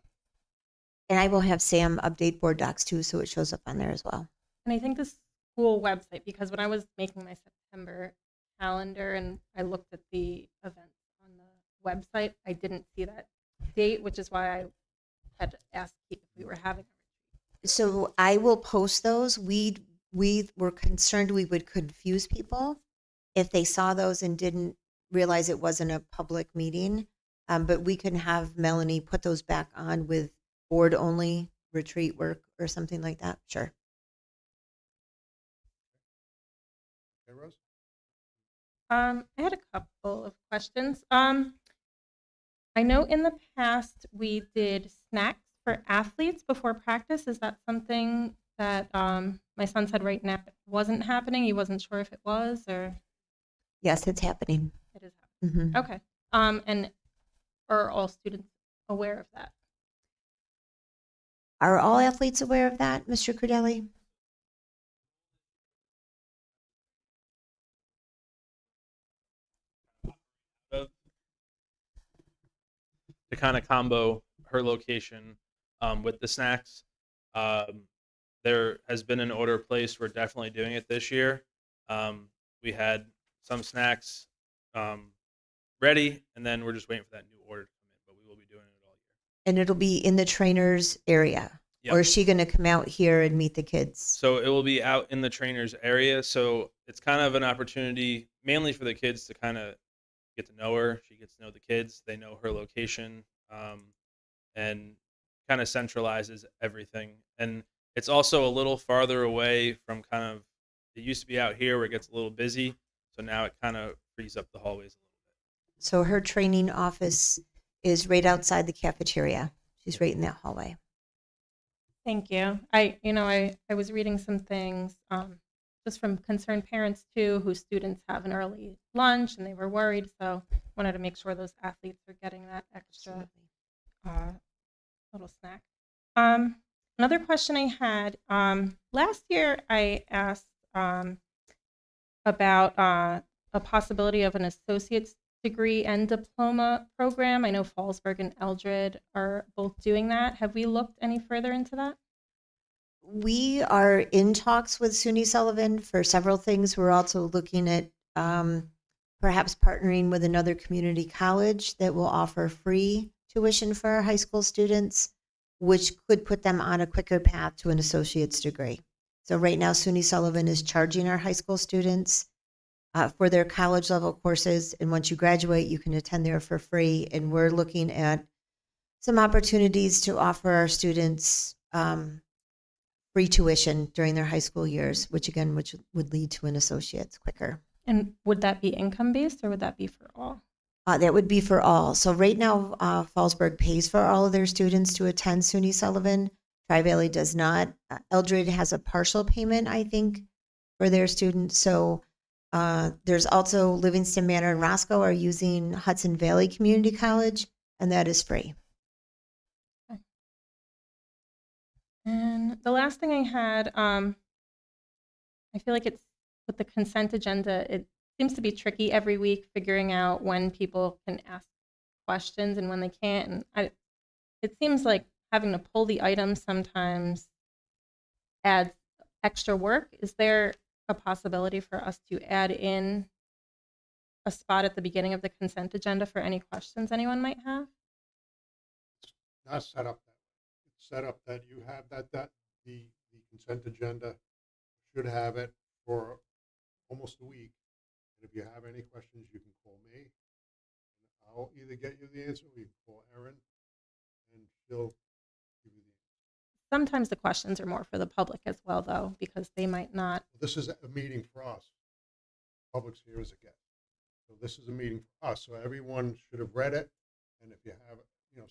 And I will have Sam update board docs too, so it shows up on there as well. And I think the school website, because when I was making my September calendar and I looked at the events on the website, I didn't see that date, which is why I had asked if we were having. So I will post those. We were concerned we would confuse people if they saw those and didn't realize it wasn't a public meeting. But we can have Melanie put those back on with board only retreat work or something like that. Sure. Okay, Rose? I had a couple of questions. I know in the past we did snacks for athletes before practice. Is that something that my son said right now wasn't happening? He wasn't sure if it was or Yes, it's happening. it is Mhm. happening. Okay. And or are all students aware of that? Are all athletes aware of that, Mr. Crudelli? To kind of combo her location with the snacks. Um, there has been an order placed. We're definitely doing it this year. We had some snacks ready, and then we're just waiting for that new order to come in. But we will be doing it all year. And it'll be in the trainer's area? Yep. Or is she going to come out here and meet the kids? So it will be out in the trainers area. So it's kind of an opportunity, mainly for the kids to kind of get to know her. She gets to know the kids. They know her location, and kind of centralizes everything. And it's also a little farther away from kind of. It used to be out here where it gets a little busy, so now it kind of frees up the hallways a little bit. So her training office is right outside the cafeteria. She's right in that hallway. Thank you. I was reading some things just from concerned parents too, whose students have an early lunch and they were worried. So wanted to make sure those athletes are getting that extra little snack. Another question I had, last year I asked about a possibility of an associate's degree and diploma program. I know Fallsburg and Eldred are both doing that. Have we looked any further into that? We are in talks with SUNY Sullivan for several things. We're also looking at perhaps partnering with another community college that will offer free tuition for our high school students, which could put them on a quicker path to an associate's degree. So right now, SUNY Sullivan is charging our high school students for their college level courses. And once you graduate, you can attend there for free. And we're looking at some opportunities to offer our students free tuition during their high school years, which would lead to an associate's quicker. And would that be income based or would that be for all? That would be for all. So right now, Fallsburg pays for all of their students to attend SUNY Sullivan. Tri-Valley does not. Eldred has a partial payment, I think, for their students. So there's also Livingston Manor and Roscoe are using Hudson Valley Community College, and that is free. Okay. And the last thing I had, I feel like it's with the consent agenda, it seems to be tricky every week figuring out when people can ask questions and when they can't. And it seems like having to pull the items sometimes adds extra work. Is there a possibility for us to add in a spot at the beginning of the consent agenda for any questions anyone might have? Not set up that way. It's set up that you have that the consent agenda should have it for almost a week. And if you have any questions, you can call me. And I'll either get you the answer or you can call Erin and she'll give you the answer. Sometimes the questions are more for the public as well, though, because they might not. This is a meeting for us. Public's here as a guest. So this is a meeting for us. So everyone should have read it. And if you have,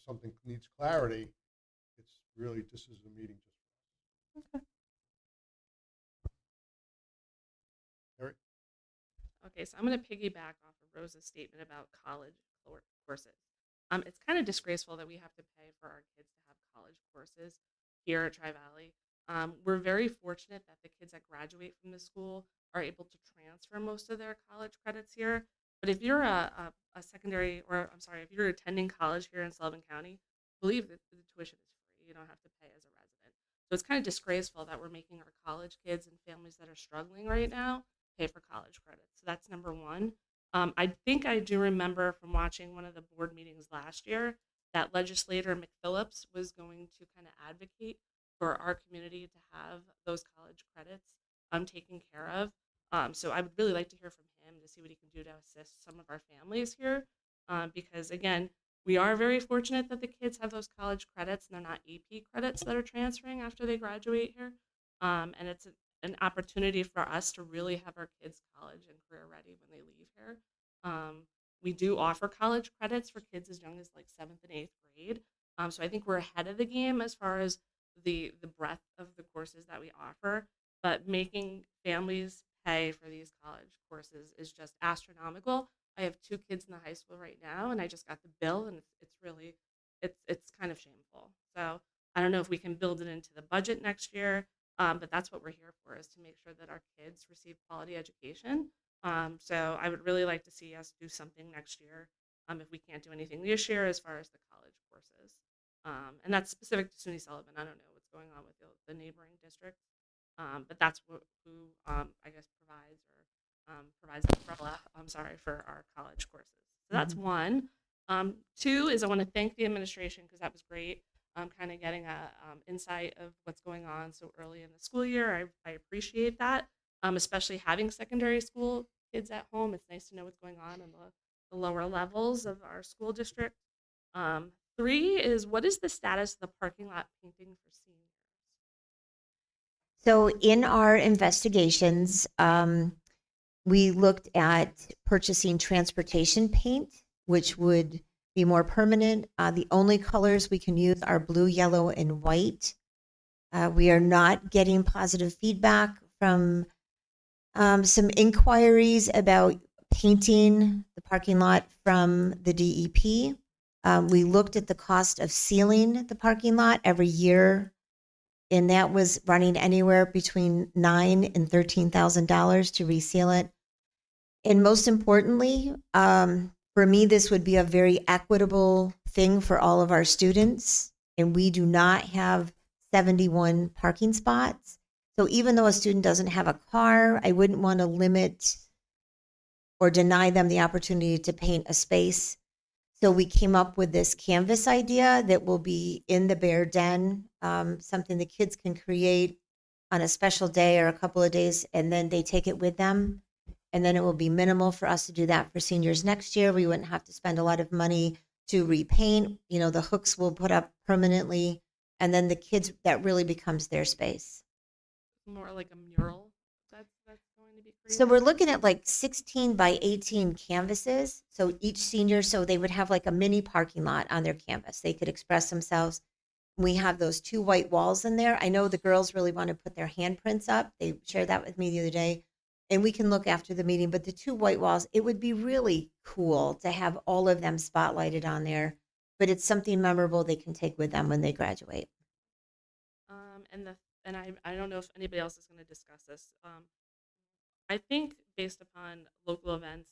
something needs clarity, it's really, this is a meeting just for us. Okay. Eric? Okay, so I'm going to piggyback off of Rose's statement about college courses. It's kind of disgraceful that we have to pay for our kids to have college courses here at Tri-Valley. We're very fortunate that the kids that graduate from the school are able to transfer most of their college credits here. But if you're a secondary, or I'm sorry, if you're attending college here in Sullivan County, believe that the tuition is free. You don't have to pay as a resident. So it's kind of disgraceful that we're making our college kids and families that are struggling right now pay for college credits. So that's number one. I think I do remember from watching one of the board meetings last year that legislator McPhillips was going to kind of advocate for our community to have those college credits taken care of. So I would really like to hear from him to see what he can do to assist some of our families here. Because again, we are very fortunate that the kids have those college credits and they're not AP credits that are transferring after they graduate here. And it's an opportunity for us to really have our kids college and career ready when they leave here. We do offer college credits for kids as young as like 7th and 8th grade. So I think we're ahead of the game as far as the breadth of the courses that we offer, but making families pay for these college courses is just astronomical. I have 2 kids in the high school right now, and I just got the bill, and it's really it's kind of shameful. So I don't know if we can build it into the budget next year, but that's what we're here for, is to make sure that our kids receive quality education. So I would really like to see us do something next year, if we can't do anything this year as far as the college courses. And that's specific to SUNY Sullivan. I don't know what's going on with the neighboring districts, but that's who I guess provides the umbrella. I'm sorry, for our college courses. So that's one. 2 is I want to thank the administration because that was great. Kind of getting a insight of what's going on so early in the school year. I appreciate that, especially having secondary school kids at home. It's nice to know what's going on in the lower levels of our school district. 3 is, what is the status of the parking lot painting for seniors? So in our investigations, we looked at purchasing transportation paint, which would be more permanent. The only colors we can use are blue, yellow, and white. We are not getting positive feedback from some inquiries about painting the parking lot from the DEP. We looked at the cost of sealing the parking lot every year, and that was running anywhere between $9,000 and $13,000 to reseal it. And most importantly, for me, this would be a very equitable thing for all of our students. And we do not have 71 parking spots. So even though a student doesn't have a car, I wouldn't want to limit or deny them the opportunity to paint a space. So we came up with this canvas idea that will be in the Bear Den, something the kids can create on a special day or a couple of days, and then they take it with them. And then it will be minimal for us to do that for seniors next year. We wouldn't have to spend a lot of money to repaint. You know, the hooks will put up permanently, and then the kids, that really becomes their space. More like a mural that's going to be created? So we're looking at like 16 by 18 canvases. So each senior, so they would have like a mini parking lot on their canvas. They could express themselves. We have those 2 white walls in there. I know the girls really want to put their handprints up. They shared that with me the other day. And we can look after the meeting, but the 2 white walls, it would be really cool to have all of them spotlighted on there. But it's something memorable they can take with them when they graduate. And I don't know if anybody else is going to discuss this. I think based upon local events,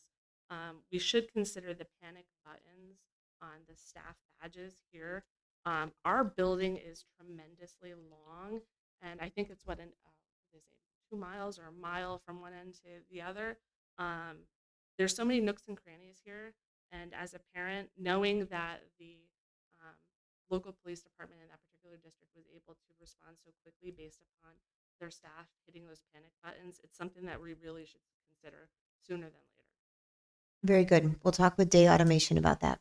we should consider the panic buttons on the staff badges here. Our building is tremendously long, and I think it's what they say, 2 miles or a mile from one end to the other. There's so many nooks and crannies here, and as a parent, knowing that the local police department in that particular district was able to respond so quickly based upon their staff hitting those panic buttons, it's something that we really should consider sooner than later. Very good. We'll talk with Day Automation about that.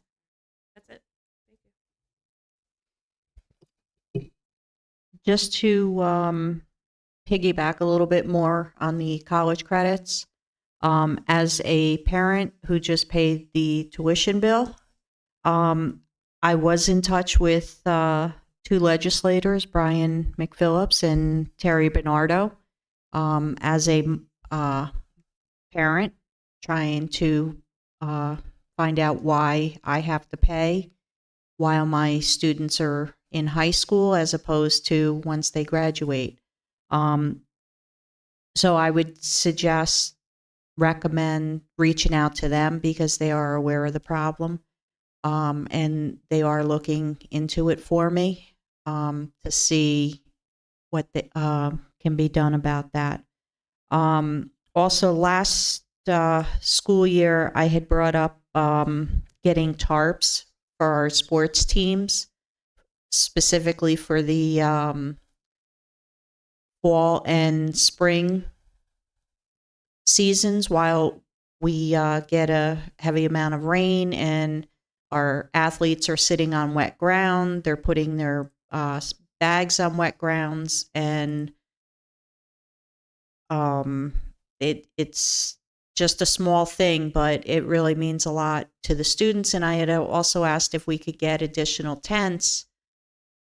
That's it. Thank you. Just to piggyback a little bit more on the college credits, as a parent who just paid the tuition bill, I was in touch with 2 legislators, Brian McPhillips and Terry Bernardo, as a parent trying to find out why I have to pay while my students are in high school as opposed to once they graduate. So I would recommend reaching out to them because they are aware of the problem. And they are looking into it for me to see what can be done about that. Also, last school year, I had brought up getting tarps for our sports teams, specifically for the fall and spring seasons while we get a heavy amount of rain and our athletes are sitting on wet ground. They're putting their bags on wet grounds, and it's just a small thing, but it really means a lot to the students. And I had also asked if we could get additional tents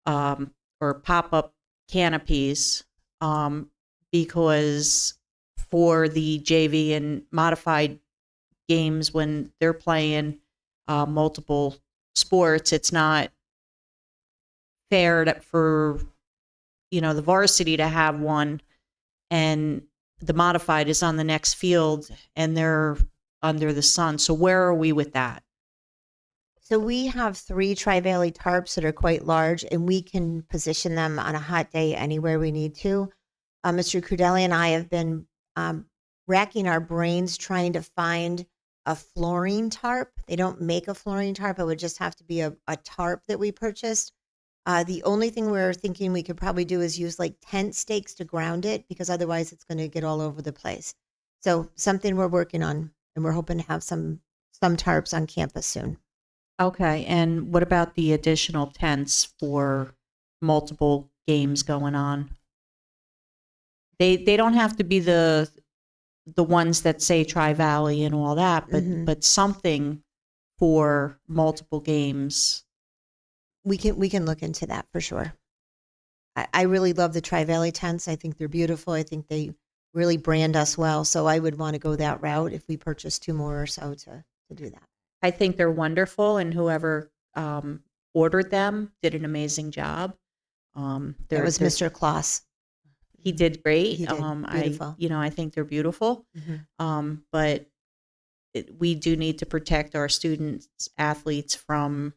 or pop-up canopies because for the JV and modified games when they're playing multiple sports. It's not fair for the varsity to have one and the modified is on the next field and they're under the sun. So where are we with that? So we have 3 Tri-Valley tarps that are quite large, and we can position them on a hot day anywhere we need to. Mr. Crudelli and I have been racking our brains trying to find a fluorine tarp. They don't make a fluorine tarp. It would just have to be a tarp that we purchased. The only thing we're thinking we could probably do is use like tent stakes to ground it, because otherwise it's going to get all over the place. So something we're working on, and we're hoping to have some tarps on campus soon. Okay, and what about the additional tents for multiple games going on? They don't have to be the ones that say Tri-Valley and all that, but something for multiple games. We can look into that for sure. I really love the Tri-Valley tents. I think they're beautiful. I think they really brand us well. So I would want to go that route if we purchase 2 more or so to do that. I think they're wonderful, and whoever ordered them did an amazing job. That was Mr. Kloss. He did great. He did. Beautiful. I think they're beautiful. But we do need to protect our students, athletes from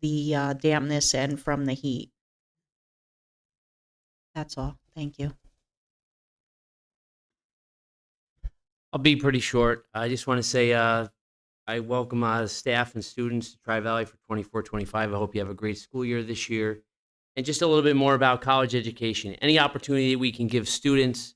the dampness and from the heat. That's all. Thank you. I'll be pretty short. I just want to say I welcome staff and students to Tri-Valley for 24-25. I hope you have a great school year this year. And just a little bit more about college education. Any opportunity we can give students,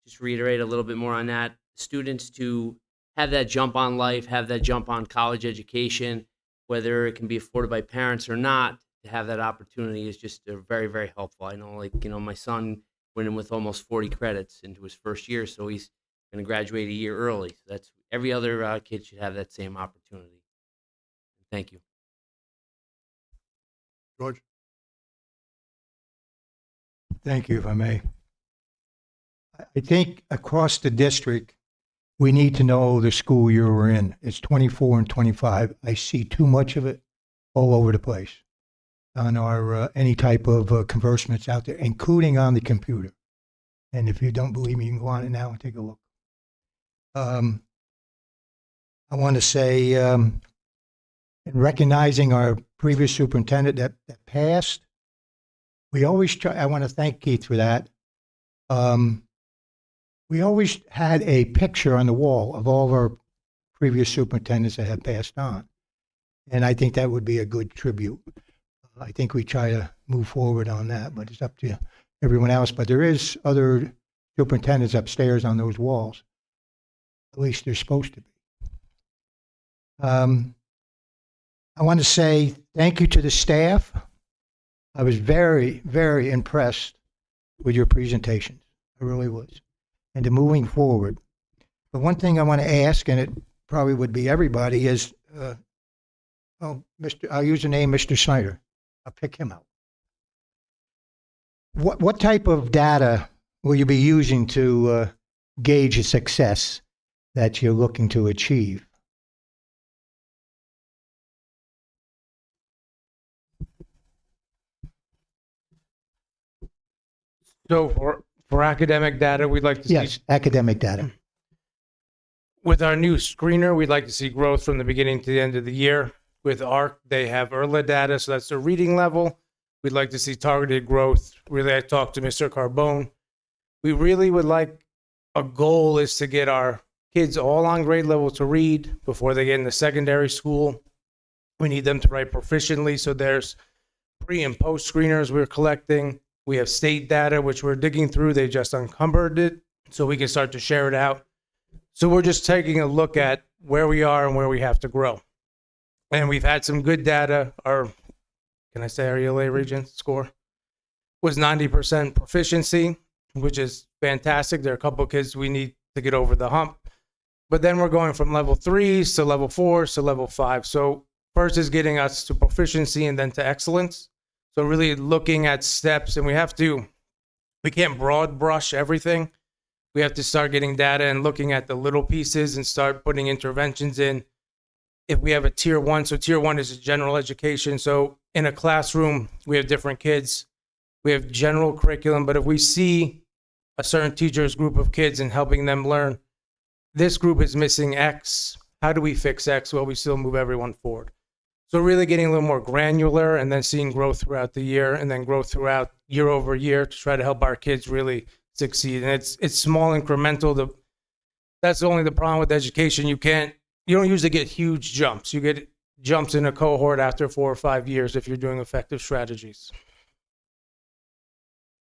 just reiterate a little bit more on that, students to have that jump on life, have that jump on college education, whether it can be afforded by parents or not, to have that opportunity is just very, very helpful. I know, my son went in with almost 40 credits into his first year, so he's going to graduate a year early. So that's every other kid should have that same opportunity. Thank you. George? Thank you, if I may. I think across the district, we need to know the school year we're in. It's 24 and 25. I see too much of it all over the place on our any type of conversements out there, including on the computer. And if you don't believe me, you can go on it now and take a look. I want to say, in recognizing our previous superintendent that passed, we always try, I want to thank Keith for that. We always had a picture on the wall of all of our previous superintendents that have passed on. And I think that would be a good tribute. I think we try to move forward on that, but it's up to everyone else. But there is other superintendents upstairs on those walls. At least they're supposed to be. I want to say thank you to the staff. I was very, very impressed with your presentations. I really was. And to moving forward. But one thing I want to ask, and it probably would be everybody, is, I'll use the name Mr. Snyder. I'll pick him out. What type of data will you be using to gauge a success that you're looking to achieve? So for academic data, we'd like to see. Yes, academic data. With our new screener, we'd like to see growth from the beginning to the end of the year. With ARC, they have ERLA data, so that's their reading level. We'd like to see targeted growth. Really, I talked to Mr. Carbone. We really would like, a goal is to get our kids all on grade level to read before they get into secondary school. We need them to write proficiently, so there's pre and post screeners we're collecting. We have state data, which we're digging through. They just encumbered it, so we can start to share it out. So we're just taking a look at where we are and where we have to grow. And we've had some good data. Our, can I say our ELA region score was 90% proficiency, which is fantastic. There are a couple of kids we need to get over the hump. But then we're going from level 3s to level 4s to level 5. So first is getting us to proficiency and then to excellence. So really looking at steps, and we can't broad brush everything. We have to start getting data and looking at the little pieces and start putting interventions in. If we have a tier 1, so tier 1 is a general education. So in a classroom, we have different kids. We have general curriculum, but if we see a certain teacher's group of kids and helping them learn, this group is missing X. How do we fix X while we still move everyone forward? So really getting a little more granular and then seeing growth throughout the year and then growth throughout year over year to try to help our kids really succeed. And it's small incremental. That's only the problem with education. You don't usually get huge jumps. You get jumps in a cohort after 4 or 5 years if you're doing effective strategies.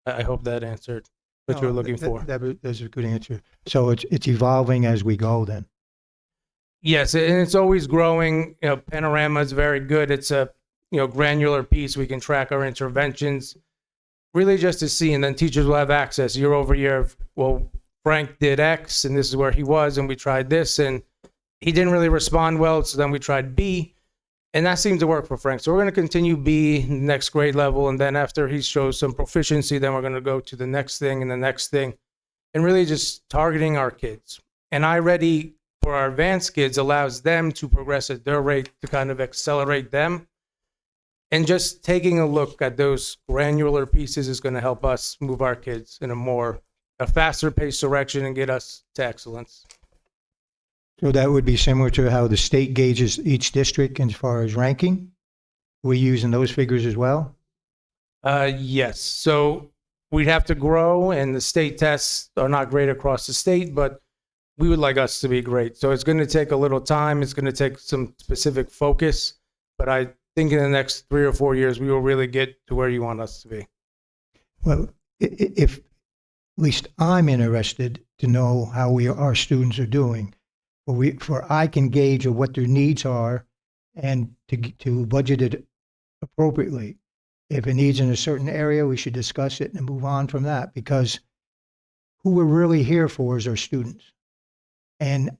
I hope that answered what you were looking for. That's a good answer. So it's evolving as we go then. Yes, and it's always growing. Panorama is very good. It's a granular piece. We can track our interventions, really just to see, and then teachers will have access year over year. Well, Frank did X, and this is where he was, and we tried this, and he didn't really respond well, so then we tried B, and that seemed to work for Frank. So we're going to continue B, next grade level, and then after he shows some proficiency, then we're going to go to the next thing and the next thing, and really just targeting our kids. And iReady for our advanced kids allows them to progress at their rate to kind of accelerate them. And just taking a look at those granular pieces is going to help us move our kids in a faster paced direction and get us to excellence. So that would be similar to how the state gauges each district as far as ranking? We're using those figures as well? Yes. So we'd have to grow, and the state tests are not great across the state, but we would like us to be great. So it's going to take a little time. It's going to take some specific focus, but I think in the next 3 or 4 years, we will really get to where you want us to be. Well, if at least I'm interested to know how our students are doing, for I can gauge of what their needs are and to budget it appropriately. If it needs in a certain area, we should discuss it and move on from that, because who we're really here for is our students. And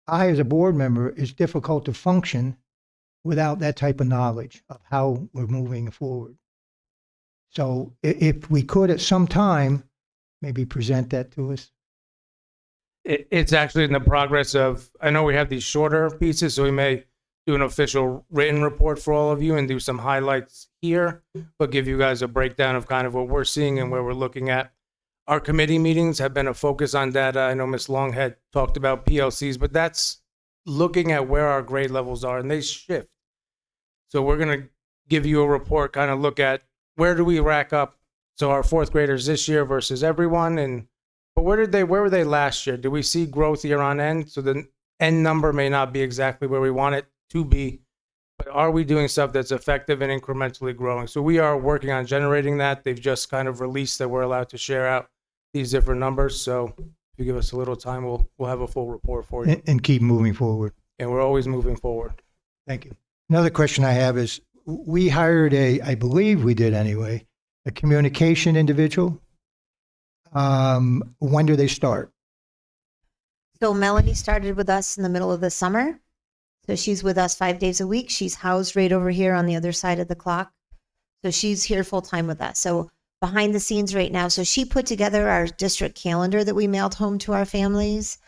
I, as a board member, it's difficult to function without that type of knowledge of how we're moving forward. So if we could at some time, maybe present that to us. It's actually in the progress of, I know we have these shorter pieces, so we may do an official written report for all of you and do some highlights here, but give you guys a breakdown of kind of what we're seeing and where we're looking at. Our committee meetings have been a focus on data. I know Ms. Long had talked about PLCs, but that's looking at where our grade levels are, and they shift. So we're going to give you a report, kind of look at where do we rack up. So our 4th graders this year versus everyone, but where were they last year? Did we see growth year on end? So the end number may not be exactly where we want it to be, but are we doing stuff that's effective and incrementally growing? So we are working on generating that. They've just kind of released that we're allowed to share out these different numbers. So if you give us a little time, we'll have a full report for you. And keep moving forward. And we're always moving forward. Thank you. Another question I have is, we hired I believe we did anyway, a communication individual. When do they start? So Melanie started with us in the middle of the summer. So she's with us 5 days a week. She's housed right over here on the other side of the clock. So she's here full time with us. So behind the scenes right now. So she put together our district calendar that we mailed home to our families.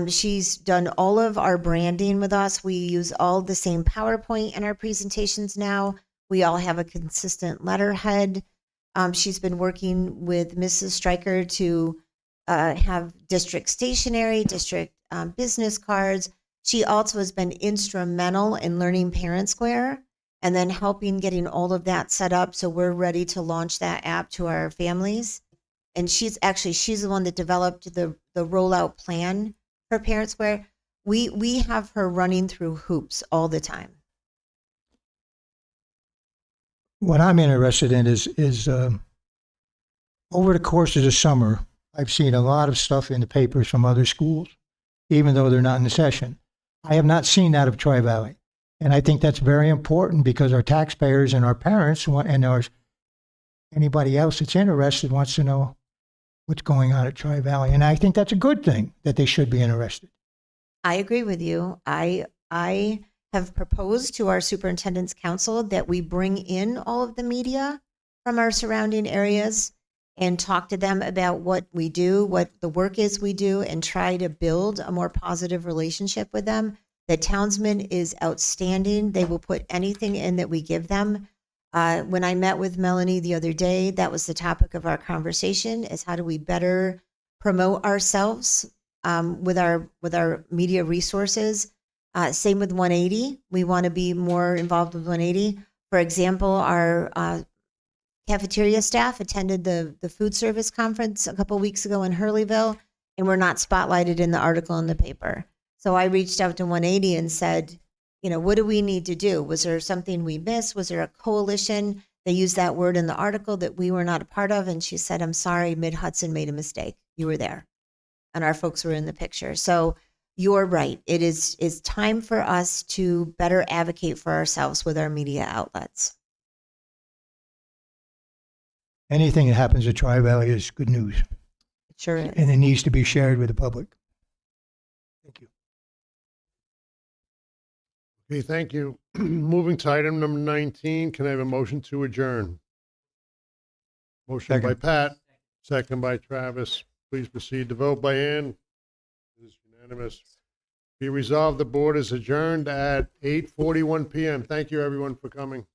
She's done all of our branding with us. We use all the same PowerPoint in our presentations now. We all have a consistent letterhead. She's been working with Mrs. Stryker to have district stationery, district business cards. She also has been instrumental in learning Parent Square and then helping getting all of that set up so we're ready to launch that app to our families. And she's the one that developed the rollout plan for Parent Square. We have her running through hoops all the time. What I'm interested in is over the course of the summer, I've seen a lot of stuff in the papers from other schools, even though they're not in the session. I have not seen that of Tri-Valley. And I think that's very important because our taxpayers and our parents and anybody else that's interested wants to know what's going on at Tri-Valley. And I think that's a good thing that they should be interested. I agree with you. I have proposed to our superintendent's council that we bring in all of the media from our surrounding areas and talk to them about what we do, what the work is we do, and try to build a more positive relationship with them. The townsman is outstanding. They will put anything in that we give them. When I met with Melanie the other day, that was the topic of our conversation: is how do we better promote ourselves with our media resources. Same with 180. We want to be more involved with 180. For example, our cafeteria staff attended the food service conference a couple weeks ago in Hurleyville, and were not spotlighted in the article in the paper. So I reached out to 180 and said, what do we need to do? Was there something we missed? Was there a coalition? They used that word in the article that we were not a part of. And she said, I'm sorry, Mid-Hudson made a mistake. You were there. And our folks were in the picture. So you're right. It is time for us to better advocate for ourselves with our media outlets. Anything that happens at Tri-Valley is good news. It sure is. And it needs to be shared with the public. Thank you. Okay, thank you. Moving to item number 19, can I have a motion to adjourn? Motion by Second. Pat, second by Travis. Please proceed to vote by Ann. It is unanimous. Be resolved, the board is adjourned at 8:41 PM. Thank you, everyone, for coming.